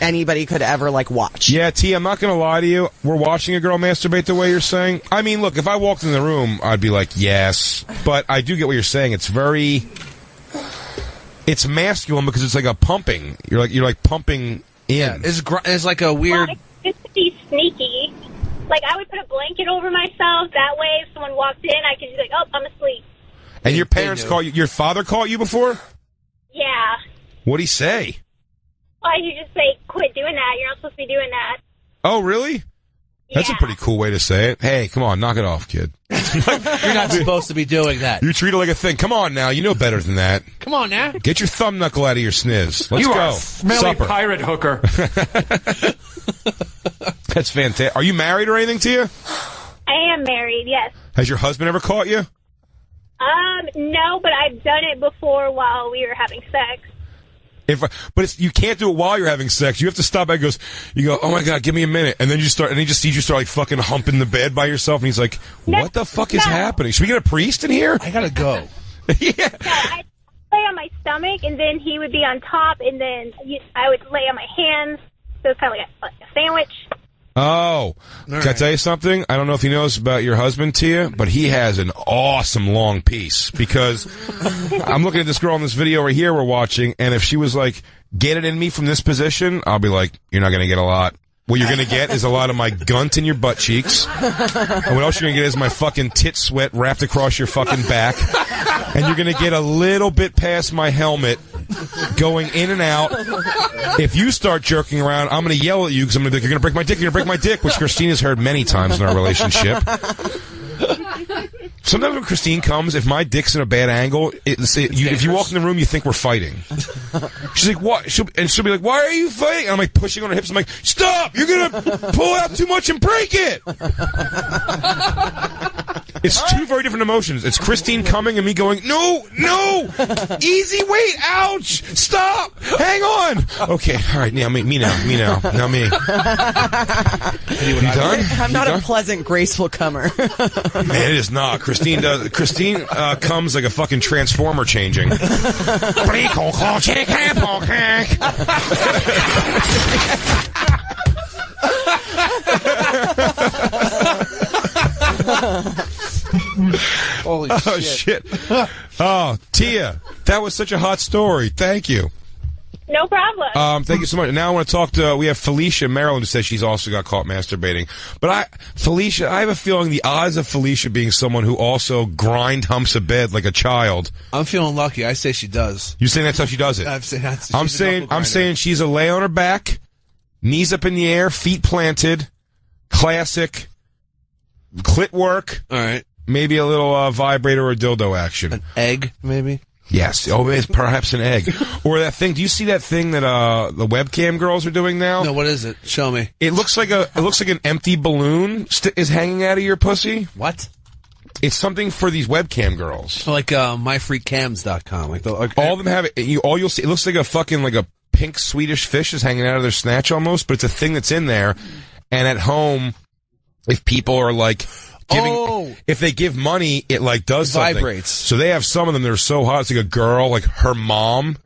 anybody could ever, like, watch. Yeah, T, I'm not going to lie to you. We're watching a girl masturbate the way you're saying. I mean, look, if I walked in the room, I'd be like, yes. But I do get what you're saying. It's masculine because it's like a pumping. You're like pumping in. Yeah, it's like a weird... Well, it's to be sneaky. Like, I would put a blanket over myself. That way, if someone walked in, I could just be like, oh, I'm asleep. And your parents caught you... Your father caught you before? Yeah. What'd he say? Well, you just say, quit doing that. You're not supposed to be doing that. Oh, really? That's a pretty cool way to say it. Hey, come on, knock it off, kid. You're not supposed to be doing that. You treat it like a thing. Come on now, you know better than that. Come on now. Get your thumb knuckle out of your sniz. Let's you go. are a smelly Supper. pirate hooker. That's fantastic. Are you married or anything to you? I am married, yes. Has your husband ever caught you? No, but I've done it before while we were having sex. You can't do it while you're having sex. You have to stop. You go, oh my god, give me a minute, and then he just sees you start like fucking humping the bed by yourself, and he's like, what the fuck is happening? Should we get a priest in here? I gotta go. Yeah. No, I'd lay on my stomach, and then he would be on top, and then I would lay on my hands, so it's kind of like a sandwich. Oh, can I tell you something? I don't know if he knows about your husband, Tia, but he has an awesome long piece, because I'm looking at this girl in this video right here we're watching, and if she was like, get it in me from this position, I'll be like, you're not going to get a lot. What you're going to get is a lot of my gunt in your butt cheeks, and what else you're going to get is my fucking tit sweat wrapped across your fucking back, and you're going to get a little bit past my helmet going in and out. If you start jerking around, I'm going to yell at you because I'm going to be like, you're going to break my dick, you're going to break my dick, which Christina's heard many times in our relationship. Sometimes when Christine comes, if my dick's in a bad angle, if you walk in the room, you think we're fighting. She's like, what? She'll be like, why are you fighting? And I'm like pushing on her hips. I'm like, stop! You're going to pull out too much and break it! It's two very different emotions. It's Christine coming and me going, no, easy, wait, ouch, stop, hang on. Okay, all right, now me now, now me. You done? I'm not a pleasant, graceful comer. Man, it is not. Christine comes like a fucking transformer changing. Holy shit. Oh, Tia, that was such a hot story. Thank you. No problem. Thank you so much. Now I want to talk to, we have Felicia in Maryland who says she's also got caught masturbating. But Felicia, I have a feeling the odds of Felicia being someone who also humps a bed like a child. I'm feeling lucky. I say she does. You're saying that's how she does it? I'm saying she's a lay on her back, knees up in the air, feet planted, classic, clit work. All right. Maybe a little vibrator or dildo action. An egg, maybe? Yes. Oh, it's perhaps an egg. Or that thing. Do you see that thing that the webcam girls are doing now? No, what is it? Show me. It looks like an empty balloon is hanging out of your pussy. What? It's something for these webcam girls. Like myfreecams.com. All of them have it. All you'll see, it looks like a fucking like a pink Swedish fish is hanging out of their snatch almost, but it's a thing that's in there. And at home, if people are like if they give money, it like does something. Vibrates. So they have some of them that are so hot. It's like a girl, like her mom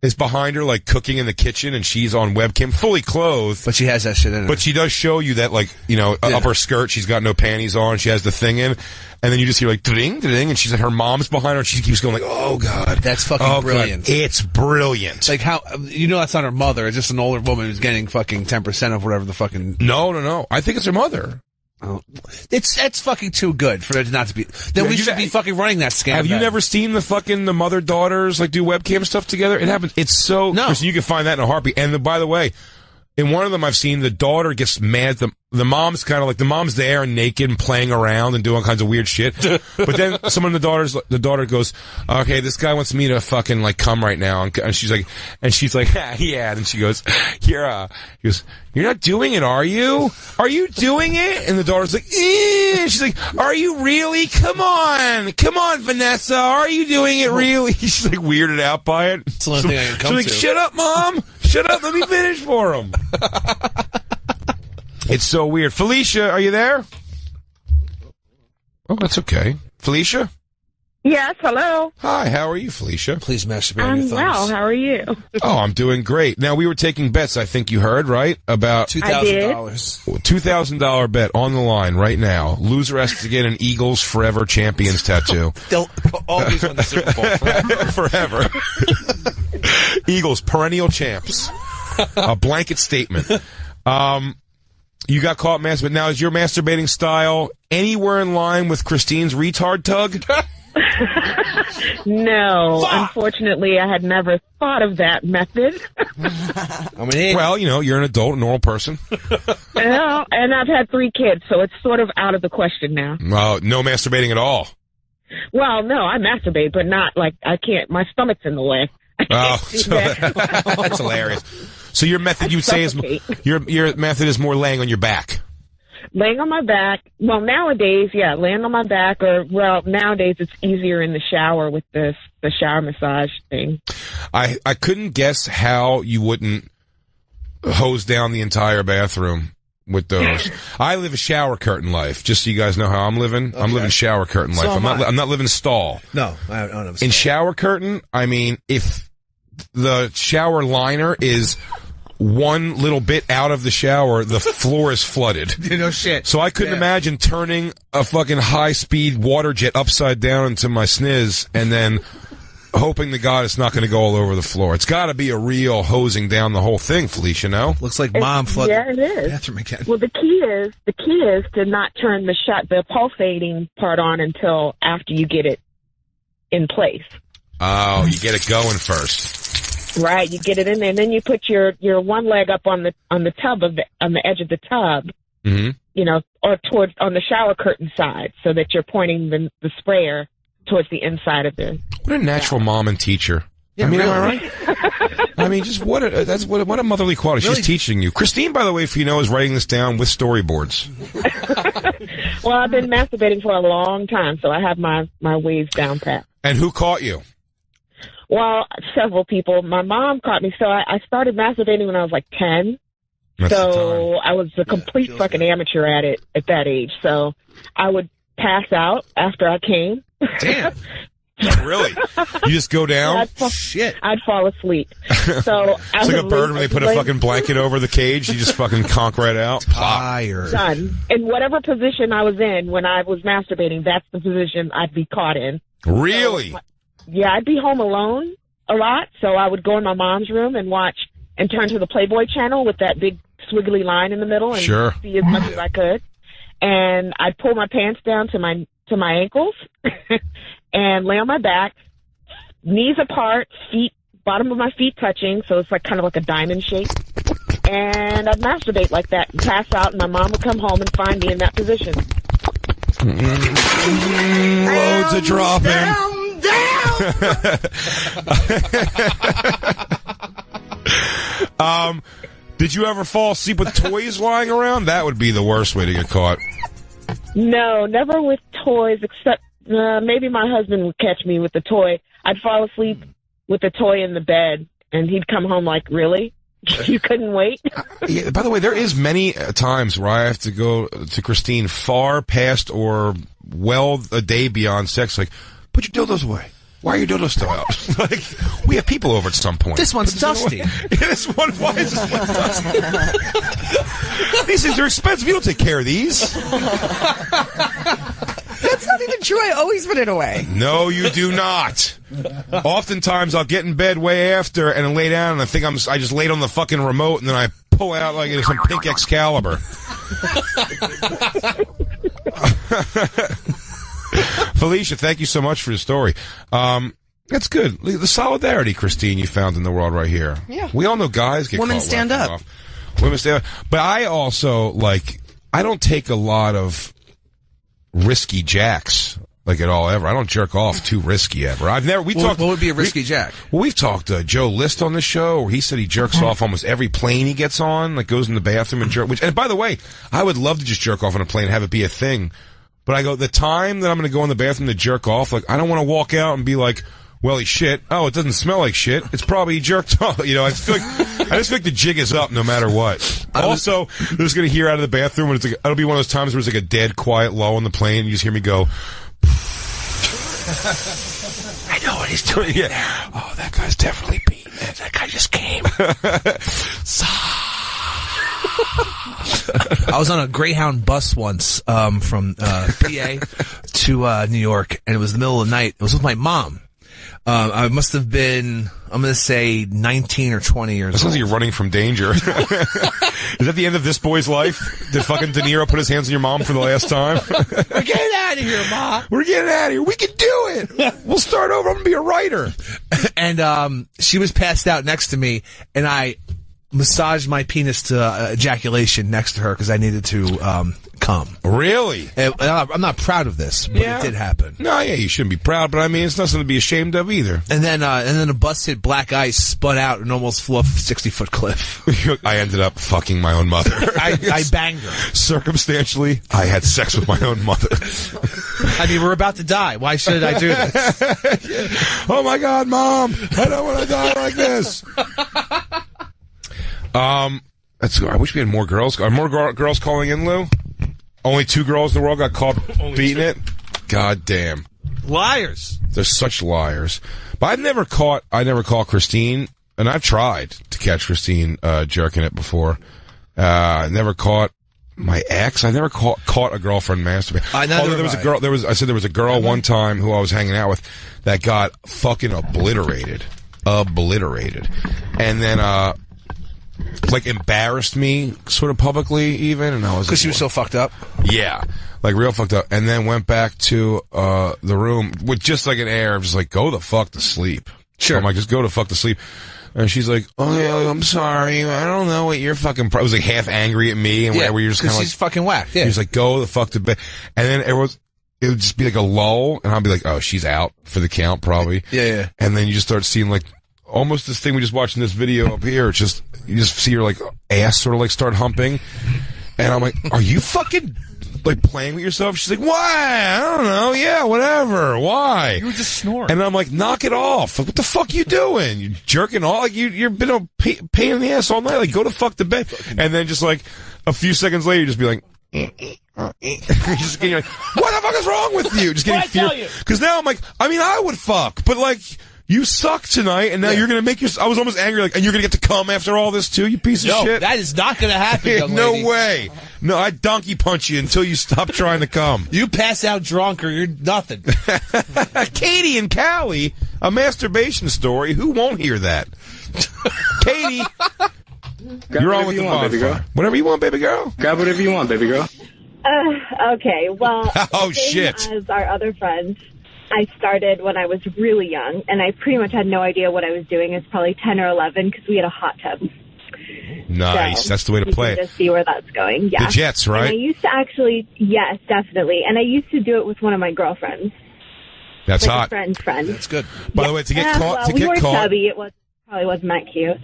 is behind her, like, cooking in the kitchen, and she's on webcam, fully clothed. But she has that shit in her. But she does show you that, like, you know, up her skirt, she's got no panties on, she has the thing in, and then you just hear, like, ding, ding, and she's like, her mom's behind her, and she keeps going, like, oh, God. That's fucking brilliant. God. It's brilliant. Like, how, you know that's not her mother, it's just an older woman who's getting fucking 10% of whatever the fucking... No. I think it's her mother. Oh. That's fucking too good for it not to be. Then we should be fucking running that scam. Have you never seen the mother-daughters, like, do webcam stuff together? It happens. It's so... No. You can find that in a heartbeat. And by the way, in one of them I've seen, the daughter gets mad. The mom's kind of like, the mom's there and naked and playing around and doing all kinds of weird shit. But then the daughter goes, okay, this guy wants me to fucking, like, come right now. And she's like, yeah. And she goes, you're not doing it, are you? Are you doing it? And the daughter's like, and she's like, are you really? Come on, Vanessa. Are you doing it really? She's like weirded out by it. It's the only thing I can come to. She's like, shut up, Mom. Shut up. Let me finish for him. It's so weird. Felicia, are you there? Oh, that's okay. Felicia? Yes, hello. Hi, how are you, Felicia? Please masturbate I'm your thumbs. well. How are you? Oh, I'm doing great. Now, we were taking bets, I think you heard, right? About $2,000. $2,000 bet on the line right now. Loser has to get an Eagles Forever Champions tattoo. They'll always win the Super Bowl forever. Eagles, perennial champs. A blanket statement. You got caught masturbating. Now, is your masturbating style anywhere in line with Christine's retard tug? No, unfortunately, I had never thought of that method. Well, you know, you're an adult, normal person. Well, and I've had 3 kids, so it's sort of out of the question now. No masturbating at all. Well, no, I masturbate, but not like I can't. My stomach's in the way. Oh, that's hilarious. So your method, you would say, is your method is more laying on your back. Laying on my back. Well, nowadays, yeah, laying on my back, or nowadays it's easier in the shower with the shower massage thing. I couldn't guess how you wouldn't hose down the entire bathroom with those. I live a shower curtain life. Just so you guys know how I'm living. Okay. I'm living shower curtain life. I'm not living stall. No, I don't have a stall. In shower curtain, I mean, if the shower liner is one little bit out of the shower, the floor is flooded. No shit. So I couldn't imagine turning a fucking high-speed water jet upside down into my sniz and then hoping to God it's not going to go all over the floor. It's got to be a real hosing down the whole thing, Felicia, no? Looks like Mom flooded the bathroom again. Well, the key is to not turn the pulsating part on until after you get it in place. Oh, you get it going first. Right, you get it in there, and then you put your one leg up on the tub on the edge of the tub, you know, or on the shower curtain side, so that you're pointing the sprayer towards the inside of the. What a natural mom and teacher. Yeah, I mean, really. am I right? I mean, just what a motherly quality. Really? She's teaching you. Christine, by the way, if you know, is writing this down with storyboards. Well, I've been masturbating for a long time, so I have my ways down pat. And who caught you? Well, several people. My mom caught me. So I started masturbating when I was like 10. That's so I was a complete fucking amateur at it at that age. So I would pass out after I came. Damn. Really? You just go down? I'd fall asleep. So it's like a bird when they put a fucking blanket over the cage. You just fucking conk right out. Tired. Done. In whatever position I was in when I was masturbating, that's the position I'd be caught in. Really? So, yeah, I'd be home alone a lot, so I would go in my mom's room and watch and turn to the Playboy channel with that big swiggly line in the middle and see as much as I could. And I'd pull my pants down to my ankles and lay on my back, knees apart, bottom of my feet touching, so it's like kind of like a diamond shape. And I'd masturbate like that and pass out, and my mom would come home and find me in that position. Loads of dropping. Did you ever fall asleep with toys lying around? That would be the worst way to get caught. No, never with toys, except maybe my husband would catch me with the toy. I'd fall asleep with the toy in the bed, and he'd come home like, really? You couldn't wait? Yeah, by the way, there is many times where I have to go to Christine far past or well a day beyond sex, like, put your dildos away. Why are your dildos still out? Like, we have people over at some point. This one's dusty. Why is this one dusty? These things are expensive. You don't take care of these. That's not even true. I always put it away. No, you do not. Oftentimes, I'll get in bed way after and lay down, and I think I just laid on the fucking remote, and then I pull out like some pink Excalibur. Felicia, thank you so much for the story. That's good. The solidarity, Christine, you found in the world right here. Yeah. We all know guys get Women caught stand whacking up. off. Women stand up. But I also, I don't take a lot of risky jacks, at all, ever. I don't jerk off too risky, ever. What would be a risky jack? Well, we've talked to Joe List on the show, where he said he jerks off almost every plane he gets on, goes in the bathroom and jerk. And by the way, I would love to just jerk off on a plane and have it be a thing. But I go, the time that I'm going to go in the bathroom to jerk off, I don't want to walk out and be like, well, he shit. Oh, it doesn't smell like shit. It's probably he jerked off. I just feel like the jig is up no matter what. Also, they're just going to hear out of the bathroom, and it'll be one of those times where it's a dead, quiet lull on the plane, and you just hear me go, I know what he's doing. Yeah. Oh, that guy's definitely beating it. That guy just came. I was on a Greyhound bus once from PA to New York, and it was the middle of the night. It was with my mom. I must have been, I'm going to say 19 or 20 years old. That sounds like you're running from danger. Is that the end of this boy's life? Did fucking De Niro put his hands on your mom for the last time? We're getting out of here, Ma. We're getting out of here. We can do it. We'll start over. I'm going to be a writer. And she was passed out next to me, and I massaged my penis to ejaculation next to her because I needed to come. Really? I'm not proud of this, but it did happen. No, yeah, you shouldn't be proud, but I mean, it's nothing to be ashamed of either. And then a bus hit black ice, spun out, and almost flew off a 60-foot cliff. I ended up fucking my own mother. I banged her. Circumstantially, I had sex with my own mother. I mean, we're about to die. Why should I do this? Oh my God, Mom! I don't want to die like this. I wish we had more girls. Are more girls calling in, Lou? Only 2 girls in the world got caught beating it? God damn. Liars. They're such liars. But I never caught Christine, and I've tried to catch Christine jerking it before. I never caught my ex. I never caught a girlfriend masturbating. Although there was a girl, there was a girl one time who I was hanging out with that got fucking obliterated. And then, embarrassed me sort of publicly even, and I was because she was so fucked up. Yeah, real fucked up, and then went back to the room with just an air of just go the fuck to sleep. Sure, I'm like, just go to fuck to sleep. And she's like, "Oh yeah, I'm sorry. I don't know what you're fucking." I was half angry at me, and where you're just kind of she's fucking whacked. Yeah, she's like, "Go the fuck to bed," and then it would just be a lull, and I'd be like, "Oh, she's out for the count, probably." Yeah. And then you just start seeing almost this thing we just watched in this video up here. It's just, you just see her ass sort of start humping. And I'm like, are you fucking playing with yourself? She's like, why? I don't know. Yeah, whatever. Why? You were just snoring. And I'm like, knock it off. What the fuck you doing? You jerking off? You've been a pain in the ass all night. Go to fuck to bed. And then just a few seconds later, you just be like, you're just getting what the fuck is wrong with you? Just getting fear. Because now I'm like, I mean, I would fuck, but you suck tonight, and now you're going to make I was almost angry, and you're going to get to come after all this, too, you piece of shit? No, that is not going to happen, young lady. No way. No, I'd donkey punch you until you stop trying to come. You pass out drunk or you're nothing. Katie and Callie, a masturbation story. Who won't hear that? Katie, you're on with the Bonfire. Whatever you want, baby girl. Grab whatever you want, baby girl. Okay, well, oh, shit. As our other friends, I started when I was really young, and I pretty much had no idea what I was doing. I was probably 10 or 11 because we had a hot tub. Nice. So that's the way to play it. Just see where that's going. Yeah. The Jets, right? And I used to actually, yes, definitely. And I used to do it with one of my girlfriends. That's hot. A friend's friend. That's good. By the way, to get caught, we were chubby. It probably wasn't that cute.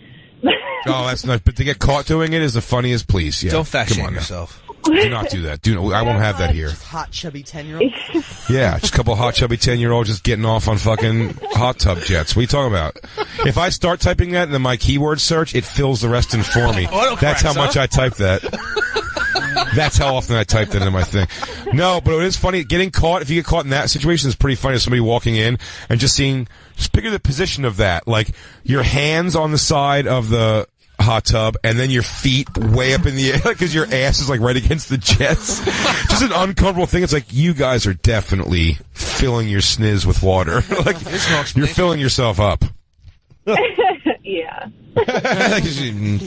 Oh, that's nice. But to get caught doing it is the funniest. Please, yeah. Don't fat shame yourself. Do not do that. I won't have that here. Just hot, chubby 10-year-olds. Yeah, just a couple of hot, chubby 10-year-olds just getting off on fucking hot tub jets. What are you talking about? If I start typing that in my keyword search, it fills the rest in for me. That's how much I type that. That's how often I type that into my thing. No, but it is funny. Getting caught, if you get caught in that situation, is pretty funny. Somebody walking in and just picture the position of that. Like, your hands on the side of the hot tub, and then your feet way up in the air because your ass is like right against the jets. Just an uncomfortable thing. It's like, you guys are definitely filling your sniz with water. Like, you're filling yourself up. Yeah.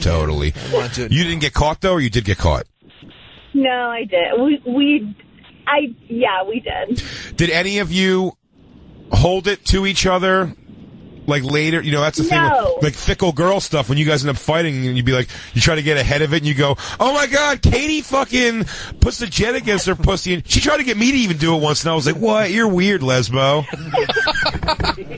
Totally. You didn't get caught though, or you did get caught? No, I did. We did. Did any of you hold it to each other? Like later, that's the thing, like fickle girl stuff, when you guys end up fighting and you'd be like, you try to get ahead of it and you go, oh my God, Katie fucking puts the jet against her pussy, and she tried to get me to even do it once, and I was like, what? You're weird, lesbo.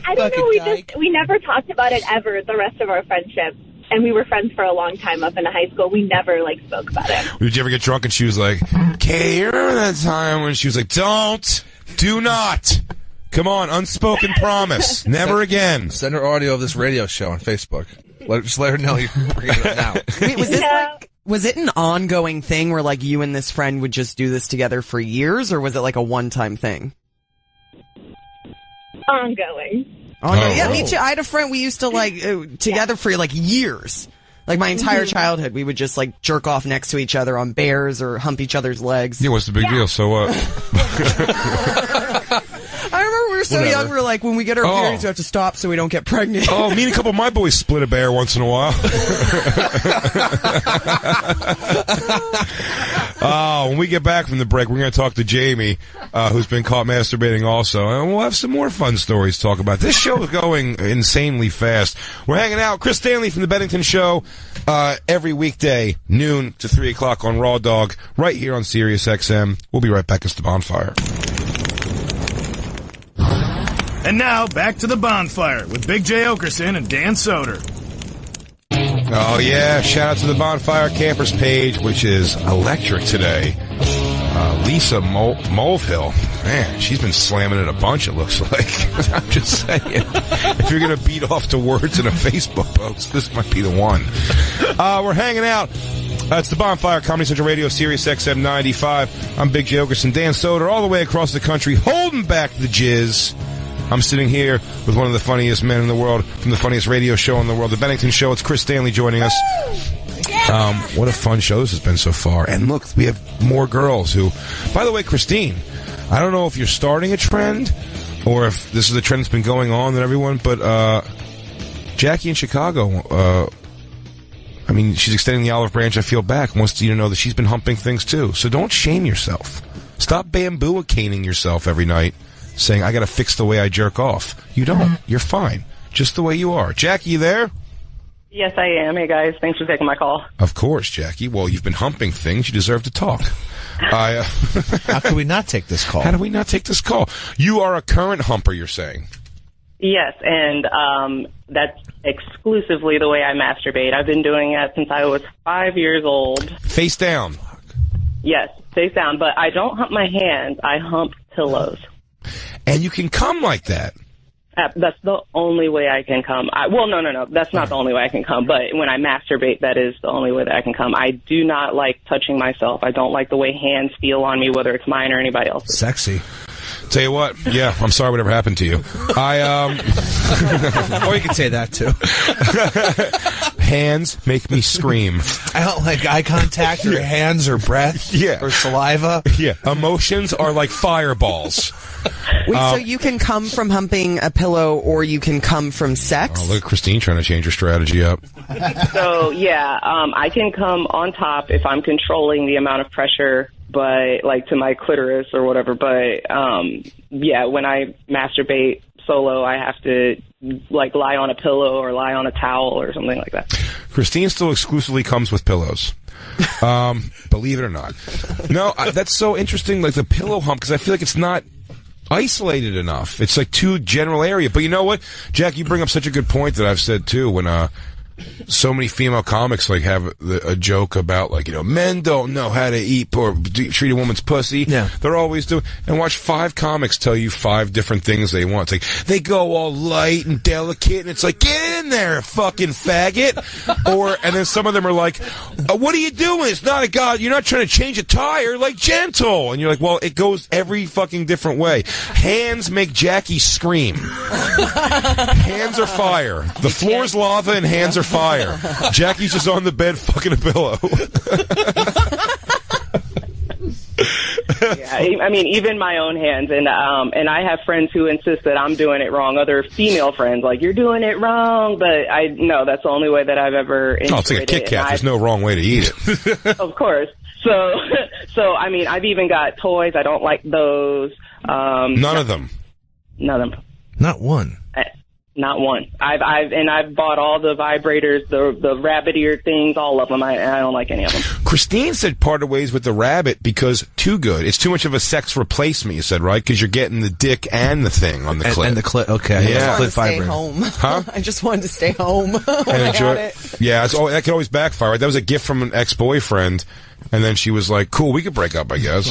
I don't know, we never talked about it ever the rest of our friendship, and we were friends for a long time up into high school. We never, spoke about it. Did you ever get drunk and she was like, Katie, you remember that time when she was like, do not. Come on, unspoken promise. Never again. Send her audio of this radio show on Facebook. Just let her know you're bringing it now. Wait, was it an ongoing thing where you and this friend would just do this together for years, or was it a one-time thing? Ongoing. Yeah, me too. I had a friend we used to together for years. My entire childhood, we would just jerk off next to each other on bears or hump each other's legs. Yeah, what's the big deal? So what? I remember we were so young, we were when we get our periods, we have to stop so we don't get pregnant. Oh, me and a couple of my boys split a bear once in a while. When we get back from the break, we're going to talk to Jamie, who's been caught masturbating also. And we'll have some more fun stories to talk about. This show is going insanely fast. We're hanging out. Chris Stanley from The Bennington Show, every weekday, noon to 3 o'clock on Raw Dog, right here on Sirius XM. We'll be right back. It's The Bonfire. And now, back to the Bonfire with Big J. Oakerson and Dan Soder. Oh, yeah. Shout out to the Bonfire Campers page, which is electric today. Lisa Mulvihill. Man, she's been slamming it a bunch, it looks like. I'm just saying. If you're going to beat off to words in a Facebook post, this might be the one. We're hanging out. It's the Bonfire, Comedy Central Radio, Sirius XM 95. I'm Big J. Oakerson, Dan Soder, all the way across the country, holding back the jizz. I'm sitting here with one of the funniest men in the world from the funniest radio show in the world, The Bennington Show. It's Chris Stanley joining us. What a fun show this has been so far. And look, we have more girls who... By the way, Christine, I don't know if you're starting a trend or if this is a trend that's been going on with everyone, but Jackie in Chicago... she's extending the olive branch. I feel back. Wants you to know that she's been humping things too. So don't shame yourself. Stop bamboo-caning yourself every night, saying, I got to fix the way I jerk off. You don't. You're fine. Just the way you are. Jackie, you there? Yes, I am. Hey, guys. Thanks for taking my call. Of course, Jackie. Well, you've been humping things. You deserve to talk. How can we not take this call? How do we not take this call? You are a current humper, you're saying? Yes, and that's exclusively the way I masturbate. I've been doing it since I was 5 years old. Face down. Yes, face down. But I don't hump my hands. I hump pillows. And you can come like that. That's the only way I can come. No. That's not the only way I can come. But when I masturbate, that is the only way that I can come. I do not like touching myself. I don't like the way hands feel on me, whether it's mine or anybody else's. Sexy. Tell you what, yeah, I'm sorry whatever happened to you. Or you could say that, too. Hands make me scream. I don't like eye contact or hands or breath or saliva. Yeah, emotions are like fireballs. Wait, so you can come from humping a pillow or you can come from sex? Oh, look at Christine trying to change her strategy up. So, I can come on top if I'm controlling the amount of pressure to my clitoris or whatever. But, when I masturbate solo, I have to, lie on a pillow or lie on a towel or something like that. Christine still exclusively comes with pillows. Believe it or not. No, that's so interesting, the pillow hump, because I feel like it's not isolated enough. It's too general area. But you know what, Jack, you bring up such a good point that I've said too when so many female comics have a joke about men don't know how to eat or treat a woman's pussy. Yeah, they're always doing. And watch 5 comics tell you 5 different things they want. It's they go all light and delicate, and it's get in in there, fucking faggot. And then some of them are like, what are you doing? It's not a god. You're not trying to change a tire. Like, gentle. And you're like, well, it goes every fucking different way. Hands make Jackie scream. Hands are fire. The floor's lava and hands are fire. Jackie's just on the bed fucking a pillow. Yeah, I mean, even my own hands, and I have friends who insist that I'm doing it wrong. Other female friends, like, you're doing it wrong, but no, that's the only way that I've ever enjoyed it. Oh, it's like a Kit Kat. There's no wrong way to eat it. Of course. So I mean, I've even got toys. I don't like those. None of them. None of them. Not one. Not one. I've bought all the vibrators, the rabbit ear things, all of them. I don't like any of them. Christine said parted ways with the rabbit because too good. It's too much of a sex replacement. You said, right? Because you're getting the dick and the thing on the clit. And the clit. Okay. Yeah. I just wanted to stay home. Huh? I just wanted to stay home. And enjoy it. Yeah, that could always backfire. Right? That was a gift from an ex-boyfriend. And then she was like, cool, we could break up, I guess.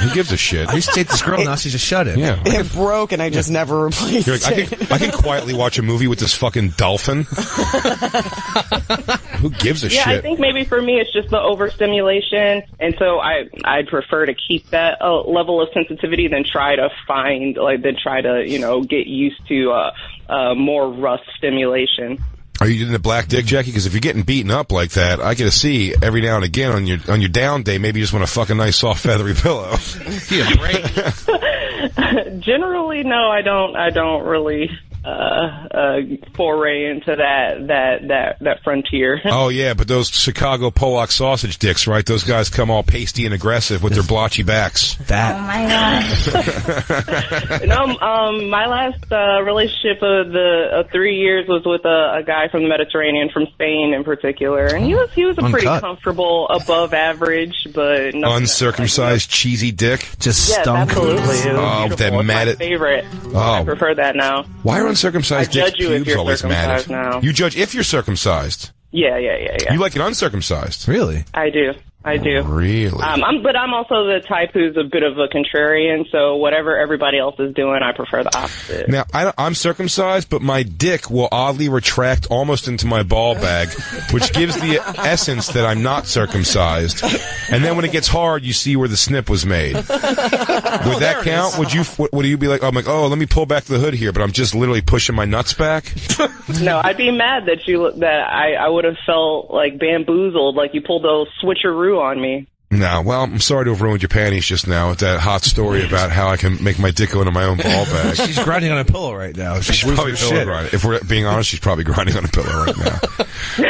Who gives a shit? I used to date this girl, now she just shut it. Yeah. It broke, and I just never replaced it. I can quietly watch a movie with this fucking dolphin. Who gives a shit? Yeah, I think maybe for me it's just the overstimulation, and so I'd prefer to keep that level of sensitivity than try to get used to more rough stimulation. Are you getting the black dick, Jackie? Because if you're getting beaten up like that, I get to see every now and again on your down day. Maybe you just want to fuck a nice soft feathery pillow. Yeah, great. Generally, no, I don't really foray into that frontier. Oh yeah, but those Chicago Pollock sausage dicks, right? Those guys come all pasty and aggressive with their blotchy backs. Oh my god. No, my last relationship of 3 years was with a guy from the Mediterranean, from Spain in particular, and he was a pretty comfortable, above average, but uncircumcised, cheesy dick. Just yes, stunk. Absolutely. Oh, that my favorite. Oh, I prefer that now. Why are uncircumcised dicks pubes always matted? Now. You judge if you're circumcised. Yeah. You like it uncircumcised? Really? I do. Really? But I'm also the type who's a bit of a contrarian, so whatever everybody else is doing, I prefer the opposite. Now, I'm circumcised, but my dick will oddly retract almost into my ball bag, which gives the essence that I'm not circumcised. And then when it gets hard, you see where the snip was made. Would that count? Would you be like, let me pull back the hood here, but I'm just literally pushing my nuts back? No, I'd be mad that I would have felt like bamboozled, like you pulled a switcheroo on me. No, well, I'm sorry to have ruined your panties just now with that hot story about how I can make my dick go into my own ball bag. She's grinding on a pillow right now. She's probably pillow grinding. If we're being honest, she's probably grinding on a pillow right now.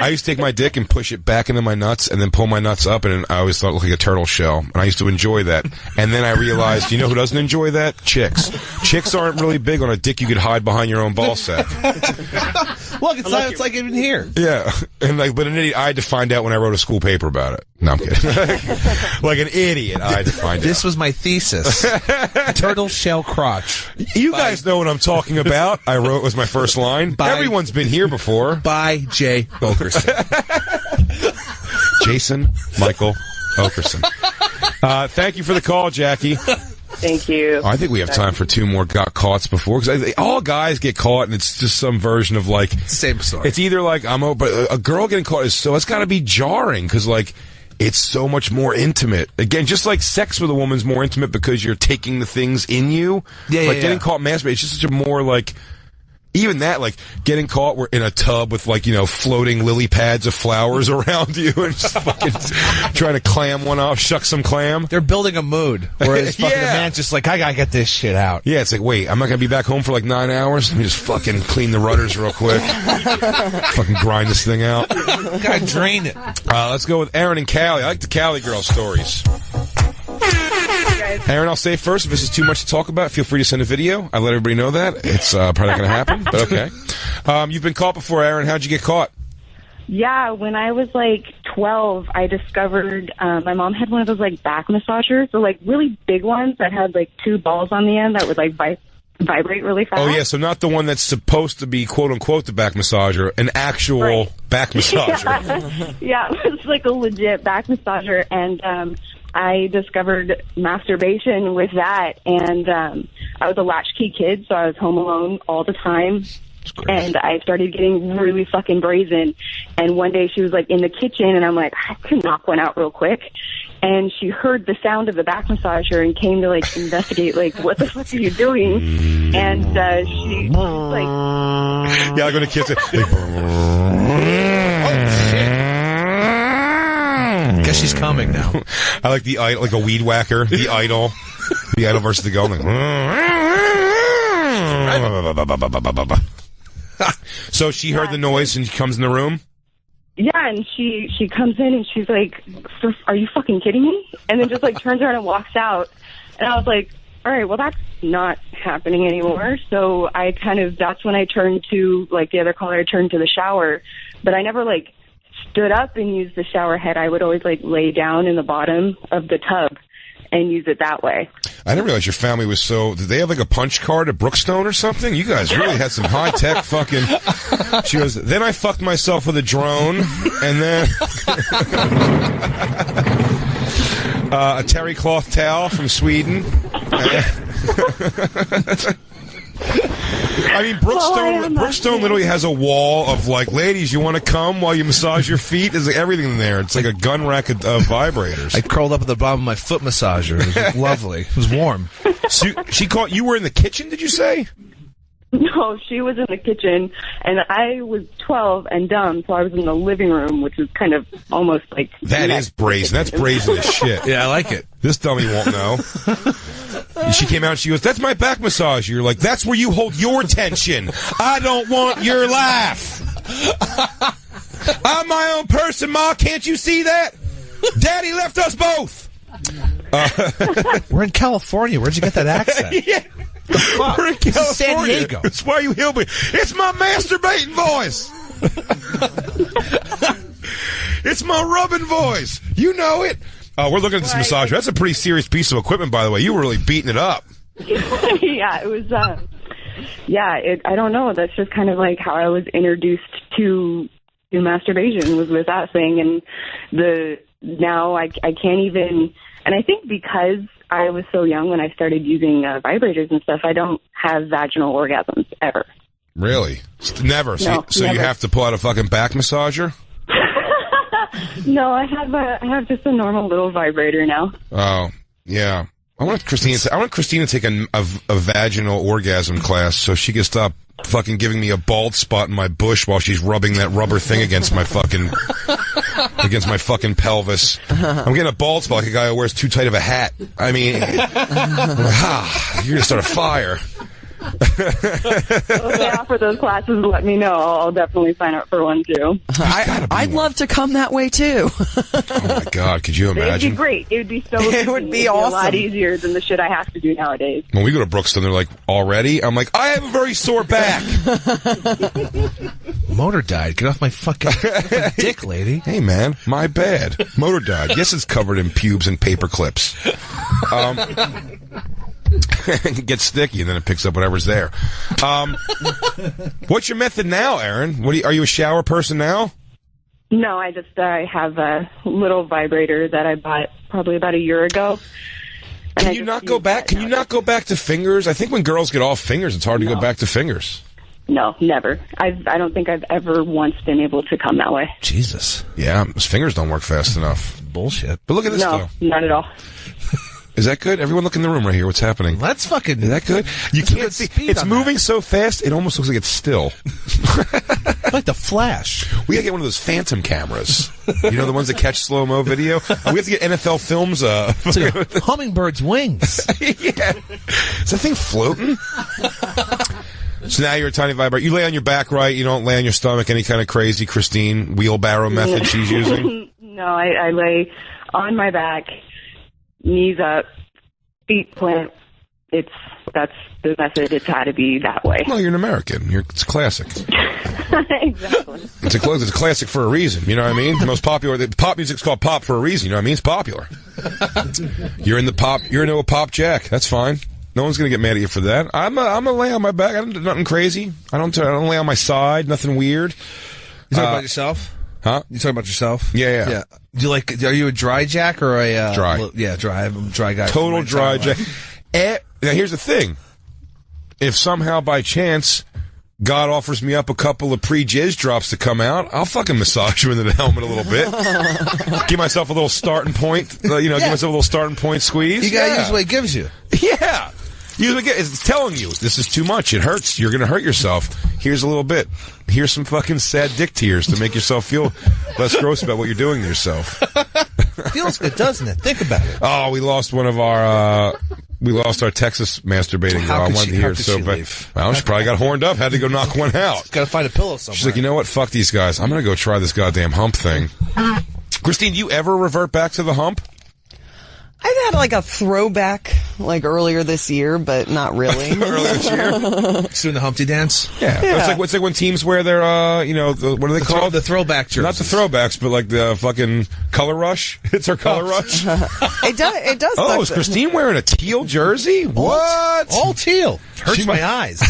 I used to take my dick and push it back into my nuts and then pull my nuts up, and I always thought it looked like a turtle shell. And I used to enjoy that. And then I realized, you know who doesn't enjoy that? Chicks. Chicks aren't really big on a dick you could hide behind your own ball sack. Look, it's like in here. Yeah. But an idiot, I had to find out when I wrote a school paper about it. No, I'm kidding. Like an idiot, I had to find out. This was my thesis. Turtle shell crotch. You guys know what I'm talking about. I wrote was my first line. Everyone's been here before. By J. Oakerson. Jason Michael Oakerson. Thank you for the call, Jackie. Thank you. I think we have time for two more got caughts before, because all guys get caught, and it's just some version of like same story. It's either like but a girl getting caught it's got to be jarring because like it's so much more intimate. Again, just like sex with a woman's more intimate because you're taking the things in you. Getting caught masturbating, it's just such a more like. Even that, like, getting caught in a tub with, like, floating lily pads of flowers around you and just fucking trying to clam one off, shuck some clam. They're building a mood. Whereas fucking the man's just like, I gotta get this shit out. Yeah, it's like, wait, I'm not gonna be back home for like 9 hours? Let me just fucking clean the rudders real quick. Fucking grind this thing out. Gotta drain it. Let's go with Aaron and Callie. I like the Callie girl stories. Aaron, I'll say first, if this is too much to talk about, feel free to send a video. I let everybody know that. It's probably not going to happen, but okay. You've been caught before, Aaron. How'd you get caught? Yeah, when I was like 12, I discovered my mom had one of those like back massagers, so like really big ones that had like two balls on the end that would like vibrate really fast. Oh, yeah, so not the one that's supposed to be, quote-unquote, the back massager, an actual back massager. Yeah, it was like a legit back massager, and I discovered masturbation with that, and I was a latchkey kid, so I was home alone all the time, And I started getting really fucking brazen. And one day she was like in the kitchen, and I'm like, I could knock one out real quick. And she heard the sound of the back massager and came to like investigate, like, what the fuck are you doing? And she's like, yeah, I'm gonna kiss it. Guess she's coming now. I like the like a weed whacker, the idol versus the goat. So she heard the noise and she comes in the room. yeah, and she comes in and she's like, are you fucking kidding me? And then just like turns around and walks out. And I was like, all right, well, that's not happening anymore. So that's when I turned to, like the other caller, I turned to the shower. But I never like stood up and used the shower head. I would always like lay down in the bottom of the tub and use it that way. I didn't realize your family was so... Did they have like a punch card at Brookstone or something? You guys really had some high-tech fucking... She goes, then I fucked myself with a drone, and then... a terry cloth towel from Sweden. I mean, Brookstone literally has a wall of like, ladies, you want to come while you massage your feet? There's like everything in there. It's like a gun rack of vibrators. I curled up at the bottom of my foot massager. It was lovely. It was warm. So she caught you were in the kitchen, did you say? No, she was in the kitchen, and I was 12 and dumb, so I was in the living room, which is kind of almost like... That is brazen. That's brazen as shit. Yeah, I like it. This dummy won't know. She came out and she goes, that's my back massage. You're like, that's where you hold your tension. I don't want your laugh. I'm my own person, Ma. Can't you see that? Daddy left us both. We're in California. Where'd you get that accent? Yeah. We're in California. San Diego. That's why you hillbilly. It's my masturbating voice. It's my rubbing voice. You know it. We're looking at this massager. That's a pretty serious piece of equipment, by the way. You were really beating it up. Yeah, it was, I don't know. That's just kind of like how I was introduced to masturbation, was with that thing. And now I can't even, and I think because I was so young when I started using vibrators and stuff, I don't have vaginal orgasms ever. Really? Never? No, so never. You have to pull out a fucking back massager? No, I have just a normal little vibrator now. Oh, yeah. I want Christina to take a vaginal orgasm class so she can stop fucking giving me a bald spot in my bush while she's rubbing that rubber thing against my fucking pelvis. I'm getting a bald spot like a guy who wears too tight of a hat. I mean, you're gonna start a fire. Well, if they offer those classes, let me know. I'll definitely sign up for one too. I'd love to come that way too. Oh my God, could you imagine? It'd be great. It would be so. It would be awesome. A lot easier than the shit I have to do nowadays. When we go to Brookstone, they're like, already? I'm like, I have a very sore back. Motor died. Get off my fucking dick, lady. Hey, man, my bad. Motor died. Yes, it's covered in pubes and paper clips. It gets sticky, and then it picks up whatever's there. What's your method now, Aaron? Are you a shower person now? No, I have a little vibrator that I bought probably about a year ago. Can you not go back? Can you not go back to fingers? I think when girls get off fingers, it's hard to go back to fingers. No, never. I don't think I've ever once been able to come that way. Jesus. Yeah, his fingers don't work fast enough. Bullshit. But look at this, No, though. not at all. Is that good? Everyone look in the room right here. What's happening? That's fucking... Is that good? You can't see. It's moving so fast, it almost looks like it's still. Like the Flash. We gotta get one of those phantom cameras. You know, the ones that catch slow-mo video? We have to get NFL Films. It's like a hummingbird's wings. Yeah. Is that thing floating? So now you're a tiny vibrator. You lay on your back, right? You don't lay on your stomach, any kind of crazy Christine wheelbarrow method she's using? No, I lay on my back, knees up, feet plant. That's the method. It's had to be that way. Well, you're an American. It's classic. Exactly. It's a classic for a reason. You know what I mean? The most popular. The pop music's called pop for a reason. You know what I mean? It's popular. You're into a pop jack. That's fine. No one's gonna get mad at you for that. I'm a lay on my back. I don't do nothing crazy. I don't lay on my side. Nothing weird. You talking about yourself? Huh? You talking about yourself? Yeah. Do you are you a dry jack or a dry? Dry. I'm a dry guy. Total dry jack. Now here's the thing: if somehow by chance God offers me up a couple of pre-jizz drops to come out, I'll fucking massage you into the helmet a little bit. Give myself a little starting point, give myself a little starting point squeeze. You gotta use what it gives you. Yeah. It's telling you, this is too much. It hurts. You're going to hurt yourself. Here's a little bit. Here's some fucking sad dick tears to make yourself feel less gross about what you're doing to yourself. Feels good, doesn't it? Think about it. Oh, we lost one of our... We lost our Texas masturbating girl. I wanted to hear it so bad. Well, she probably got horned up, had to go knock one out. Got to find a pillow somewhere. She's like, you know what? Fuck these guys. I'm going to go try this goddamn hump thing. Christine, do you ever revert back to the hump? I've had like a throwback like earlier this year, but not really. Earlier this year? Doing the Humpty Dance? Yeah. It's like when teams wear their, what are they called? The throwback jerseys. Not the throwbacks, but like the fucking color rush. It's our color rush. It does. Oh, is Christine wearing a teal jersey? What? All teal. Hurts my eyes.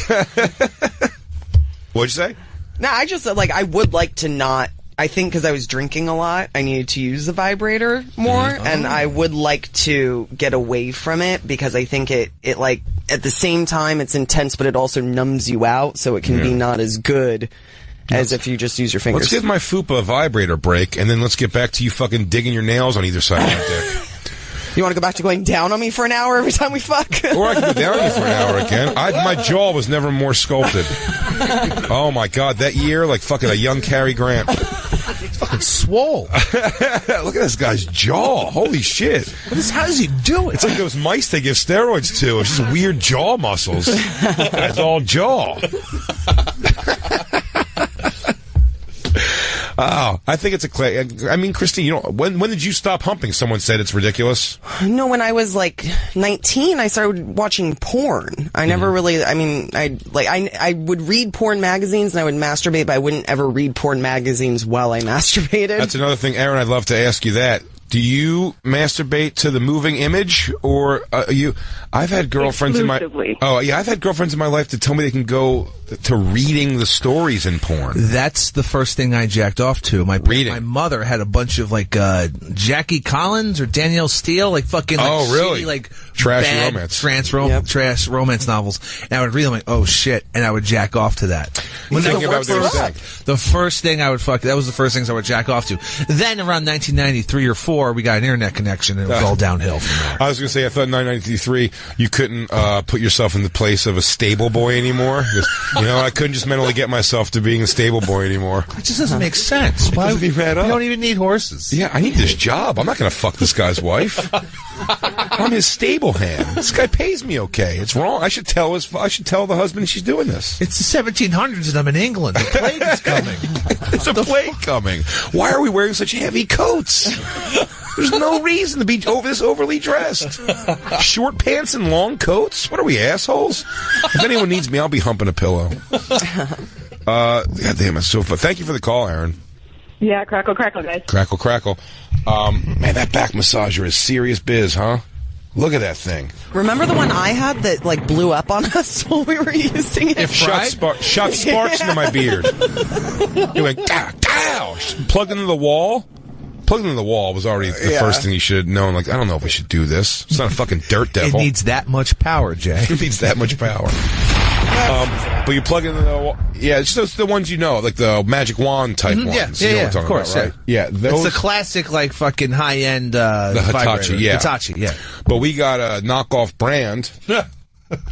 What'd you say? No, I just, I would like to not. I think because I was drinking a lot, I needed to use the vibrator more, and I would like to get away from it because I think it at the same time it's intense, but it also numbs you out, so it can be not as good as if you just use your fingers. Let's give my fupa a vibrator break, and then let's get back to you fucking digging your nails on either side of my dick. You want to go back to going down on me for an hour every time we fuck? Or I can go down on you for an hour again. My jaw was never more sculpted. Oh my God, that year, like fucking a young Cary Grant. Fucking swole. Look at this guy's jaw. Holy shit. How does he do it? It's like those mice they give steroids to. It's just weird jaw muscles. It's all jaw. Oh, I think it's I mean, Christine, when did you stop humping? Someone said it's ridiculous. No, when I was 19, I started watching porn. I never really, I would read porn magazines and I would masturbate, but I wouldn't ever read porn magazines while I masturbated. That's another thing, Aaron, I'd love to ask you that. Do you masturbate to the moving image, or I've had girlfriends in my I've had girlfriends in my life that tell me they can go to reading the stories in porn. That's the first thing I jacked off to. My mother had a bunch of Jackie Collins or Danielle Steele, fucking really? shitty, trash romance, trash romance novels, and I would read them oh shit, and I would jack off to that. The first thing I would that was the first things I would jack off to. Then around 1993 or 4, we got an internet connection, and it was all downhill from there. I was going to say, I thought in 1993 you couldn't put yourself in the place of a stable boy anymore. I couldn't just mentally get myself to being a stable boy anymore. It just doesn't make sense. Why would you don't even need horses? Yeah, I need this job. I'm not going to fuck this guy's wife. I'm his stable hand. This guy pays me okay. It's wrong. I should tell the husband she's doing this. It's the 1700s and I'm in England. The plague is coming. There's a plague coming. Why are we wearing such heavy coats? There's no reason to be this overly dressed. Short pants and long coats? What are we, assholes? If anyone needs me, I'll be humping a pillow. God damn, it's so fun. Thank you for the call, Aaron. Yeah, crackle, guys. Crackle, crackle. Man, that back massager is serious biz, huh? Look at that thing. Remember the one I had that blew up on us while we were using it? Shot sparks into my beard. It went, gow, plugged into the wall. Plugged into the wall was already the first thing you should have known. I don't know if we should do this. It's not a fucking dirt devil. It needs that much power, Jay. It needs that much power. But you plug into the wall. Yeah, it's just the ones like the magic wand type ones. Yeah, of course. About, right? Yeah, those, it's the classic, fucking high-end the Hitachi, vibrator. Hitachi, yeah. But we got a knockoff brand.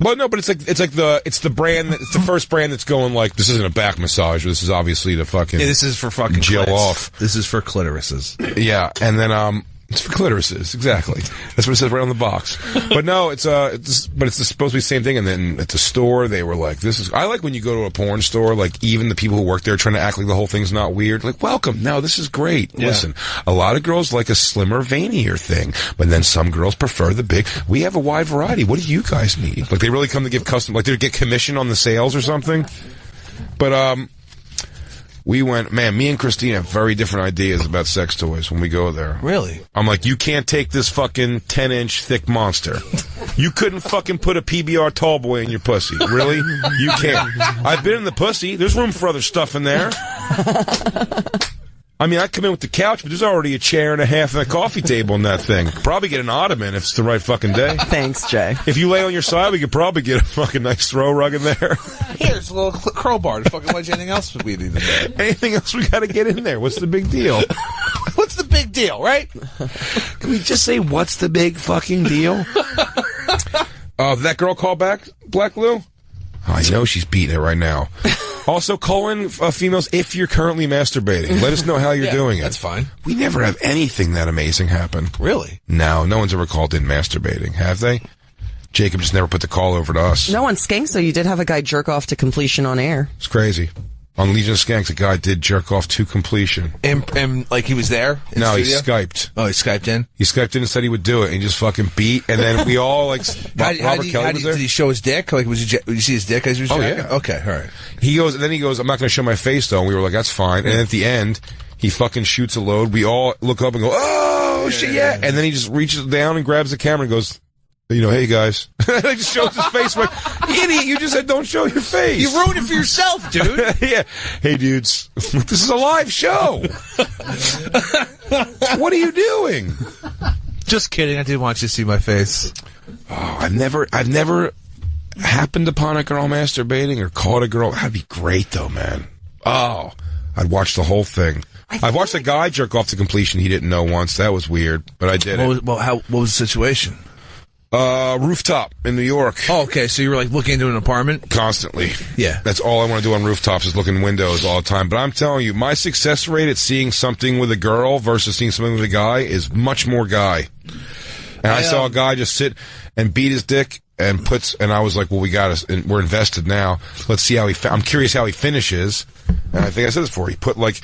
Well, no, but it's the brand. It's the first brand that's going this isn't a back massager. This is obviously the fucking. Yeah, this is for fucking Jill off. This is for clitorises. Yeah, and then it's for clitorises, exactly. That's what it says right on the box. But no, it's supposed to be the same thing. And then at the store, they were like, "This is." I like when you go to a porn store, even the people who work there trying to act like the whole thing's not weird. Welcome. No, this is great. Yeah. Listen, a lot of girls like a slimmer, veinier thing, but then some girls prefer the big. We have a wide variety. What do you guys need? They really come to give custom. They get commission on the sales or something. But we went, man, me and Christine have very different ideas about sex toys when we go there. Really? I'm like, you can't take this fucking 10-inch thick monster. You couldn't fucking put a PBR tall boy in your pussy. Really? You can't. I've been in the pussy. There's room for other stuff in there. I mean, I come in with the couch, but there's already a chair and a half and a coffee table in that thing. Probably get an ottoman if it's the right fucking day. Thanks, Jay. If you lay on your side, we could probably get a fucking nice throw rug in there. Here's a little crowbar to fucking wedge anything else we need in there. Anything else we got to get in there? What's the big deal? What's the big deal, right? Can we just say, what's the big fucking deal? Did that girl call back, Black Lou? Oh, I know she's beating it right now. Also, call in females if you're currently masturbating. Let us know how you're doing it. That's fine. We never have anything that amazing happen. Really? No one's ever called in masturbating, have they? Jacob just never put the call over to us. No, on Skanks, though, you did have a guy jerk off to completion on air. It's crazy. On Legion of Skanks, a guy did jerk off to completion. And like he was there? No, he Skyped. Oh, he Skyped in? He Skyped in and said he would do it, and he just fucking beat, and then we all, like, Robert Kelly was there. Did he show his dick? Like, did you see his dick as he was jacking? Yeah. Okay, all right. He goes, I'm not going to show my face, though, and we were like, that's fine. And at the end, he fucking shoots a load. We all look up and go, oh, shit, yeah. And then he just reaches down and grabs the camera and goes, hey guys. He just shows his face. Like, idiot, you just said don't show your face. You ruined it for yourself, dude. Yeah. Hey, dudes, this is a live show. What are you doing? Just kidding. I did want you to see my face. Oh, I've never happened upon a girl masturbating or caught a girl. That'd be great, though, man. Oh, I'd watch the whole thing. I've watched a guy jerk off to completion he didn't know once. That was weird, but I did it. What was the situation? Rooftop in New York. Oh, okay. So you were like looking into an apartment? Constantly. Yeah. That's all I want to do on rooftops is look in windows all the time. But I'm telling you, my success rate at seeing something with a girl versus seeing something with a guy is much more guy. And I saw a guy just sit and beat his dick and I was like, well, we're invested now. Let's see how I'm curious how he finishes. And I think I said this before. He put like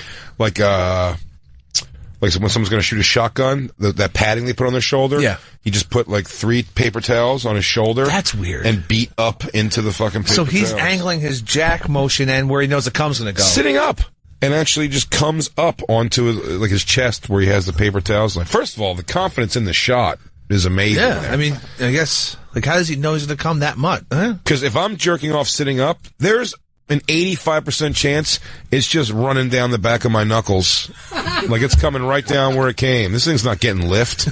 when someone's going to shoot a shotgun, that padding they put on their shoulder. Yeah. He just put like 3 paper towels on his shoulder. That's weird. And beat up into the fucking paper So he's towels. angling his jack motion and where he knows the cum's going to go. Sitting up. And actually just comes up onto like his chest where he has the paper towels. Like, first of all, the confidence in the shot is amazing. Yeah. there. I mean, I guess, like, how does he know he's going to come that much? Because if I'm jerking off sitting up, there's an 85% chance it's just running down the back of my knuckles. Like it's coming right down where it came. This thing's not getting lift.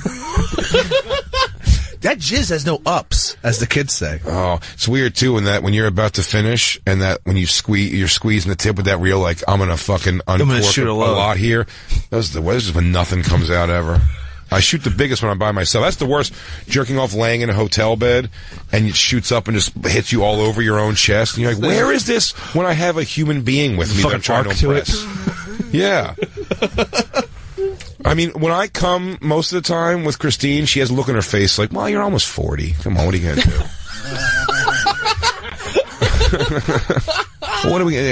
That jizz has no ups, as the kids say. Oh, it's weird too when you're about to finish and that when you're squeezing the tip with that reel, like I'm gonna fucking uncork shoot a lot here. This is when nothing comes out ever. I shoot the biggest when I'm by myself. That's the worst. Jerking off laying in a hotel bed and it shoots up and just hits you all over your own chest. And you're like, where is this when I have a human being with me that I'm trying to impress? Yeah. I mean, when I come most of the time with Christine, she has a look on her face like, well, you're almost 40. Come on, what are you going to do?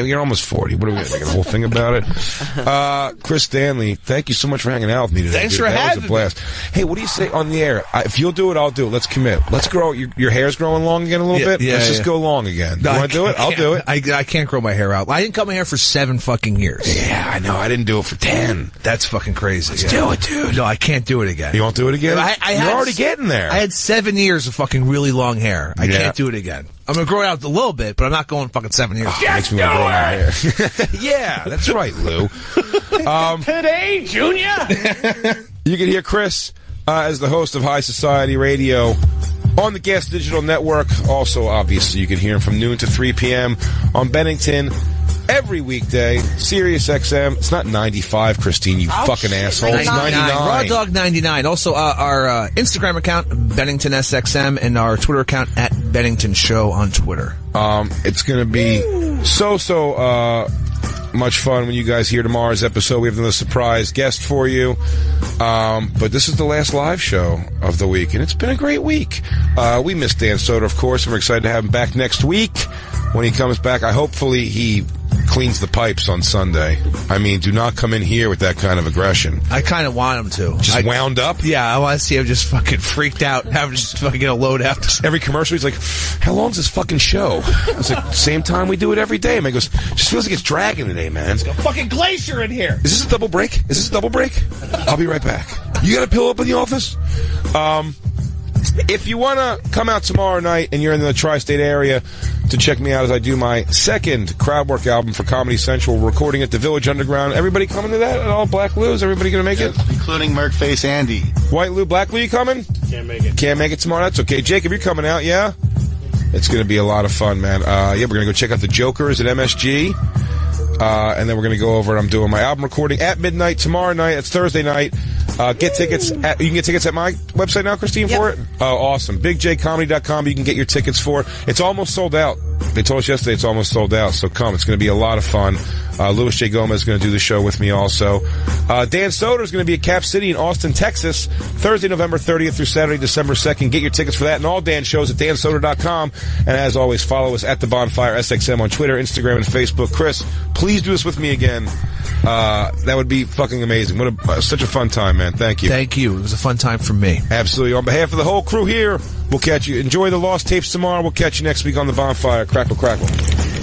You're almost 40. What are we going to make a whole thing about it? Chris Stanley, thank you so much for hanging out with me today. Thanks dude. for that having was a blast. Hey, what do you say on the air? If you'll do it, I'll do it. Let's commit. Let's grow. Your hair's growing long again a little bit? Let's just go long again. You want to do it? I'll do it. I can't grow my hair out. I didn't cut my hair for 7 fucking years. Yeah, I know. I didn't do it for 10. That's fucking crazy. Let's do it, dude. No, I can't do it again. You won't do it again? You're already getting there. I had 7 years of fucking really long hair. I can't do it again. I'm going to grow it out a little bit, but I'm not going fucking 7 years. Makes me want to grow my hair. Yeah, that's right, Lou. Today, Junior. You can hear Chris as the host of High Society Radio on the Gas Digital Network. Also, obviously, you can hear him from noon to 3 p.m. on Bennington every weekday. Sirius XM. It's not 95, Christine, you fucking asshole. It's 99. Raw Dog 99. Also, our Instagram account, Bennington SXM, and our Twitter account, at Bennington Show on Twitter. It's going to be so much fun when you guys hear tomorrow's episode. We have another surprise guest for you. But this is the last live show of the week, and it's been a great week. We miss Dan Soder, of course, and we're excited to have him back next week. When he comes back, hopefully he cleans the pipes on Sunday. I mean, do not come in here with that kind of aggression. I kind of want him to. Just wound up? Yeah, I want to see him just fucking freaked out, have him just fucking get a load out. Every commercial, he's like, how long's this fucking show? I was like, same time we do it every day. Man, he goes, just feels like it's dragging today, man. There's a fucking glacier in here. Is this a double break? I'll be right back. You got a pillow up in the office? If you want to come out tomorrow night and you're in the tri-state area to check me out as I do my second crowd work album for Comedy Central, recording at the Village Underground. Everybody coming to that at all? Black Lou? Is everybody going to make it? Including Merkface Andy. White Lou, Black Lou, you coming? Can't make it. Can't make it tomorrow? That's okay. Jacob, you're coming out, yeah? It's going to be a lot of fun, man. We're going to go check out the Jokers at MSG. And then we're going to go over and I'm doing my album recording at midnight tomorrow night. It's Thursday night. Get tickets. You can get tickets at my website now, Christine, for it? Oh, awesome. BigJComedy.com. You can get your tickets for it. It's almost sold out. They told us yesterday it's almost sold out, so come. It's going to be a lot of fun. Louis J. Gomez is going to do the show with me also. Dan Soder is going to be at Cap City in Austin, Texas, Thursday, November 30th through Saturday, December 2nd. Get your tickets for that and all Dan shows at dansoder.com. And as always, follow us at The Bonfire SXM on Twitter, Instagram, and Facebook. Chris, please do this with me again. That would be fucking amazing. Such a fun time, man. Thank you. Thank you. It was a fun time for me. Absolutely. On behalf of the whole crew here, we'll catch you. Enjoy the Lost Tapes tomorrow. We'll catch you next week on The Bonfire. Crackle, crackle.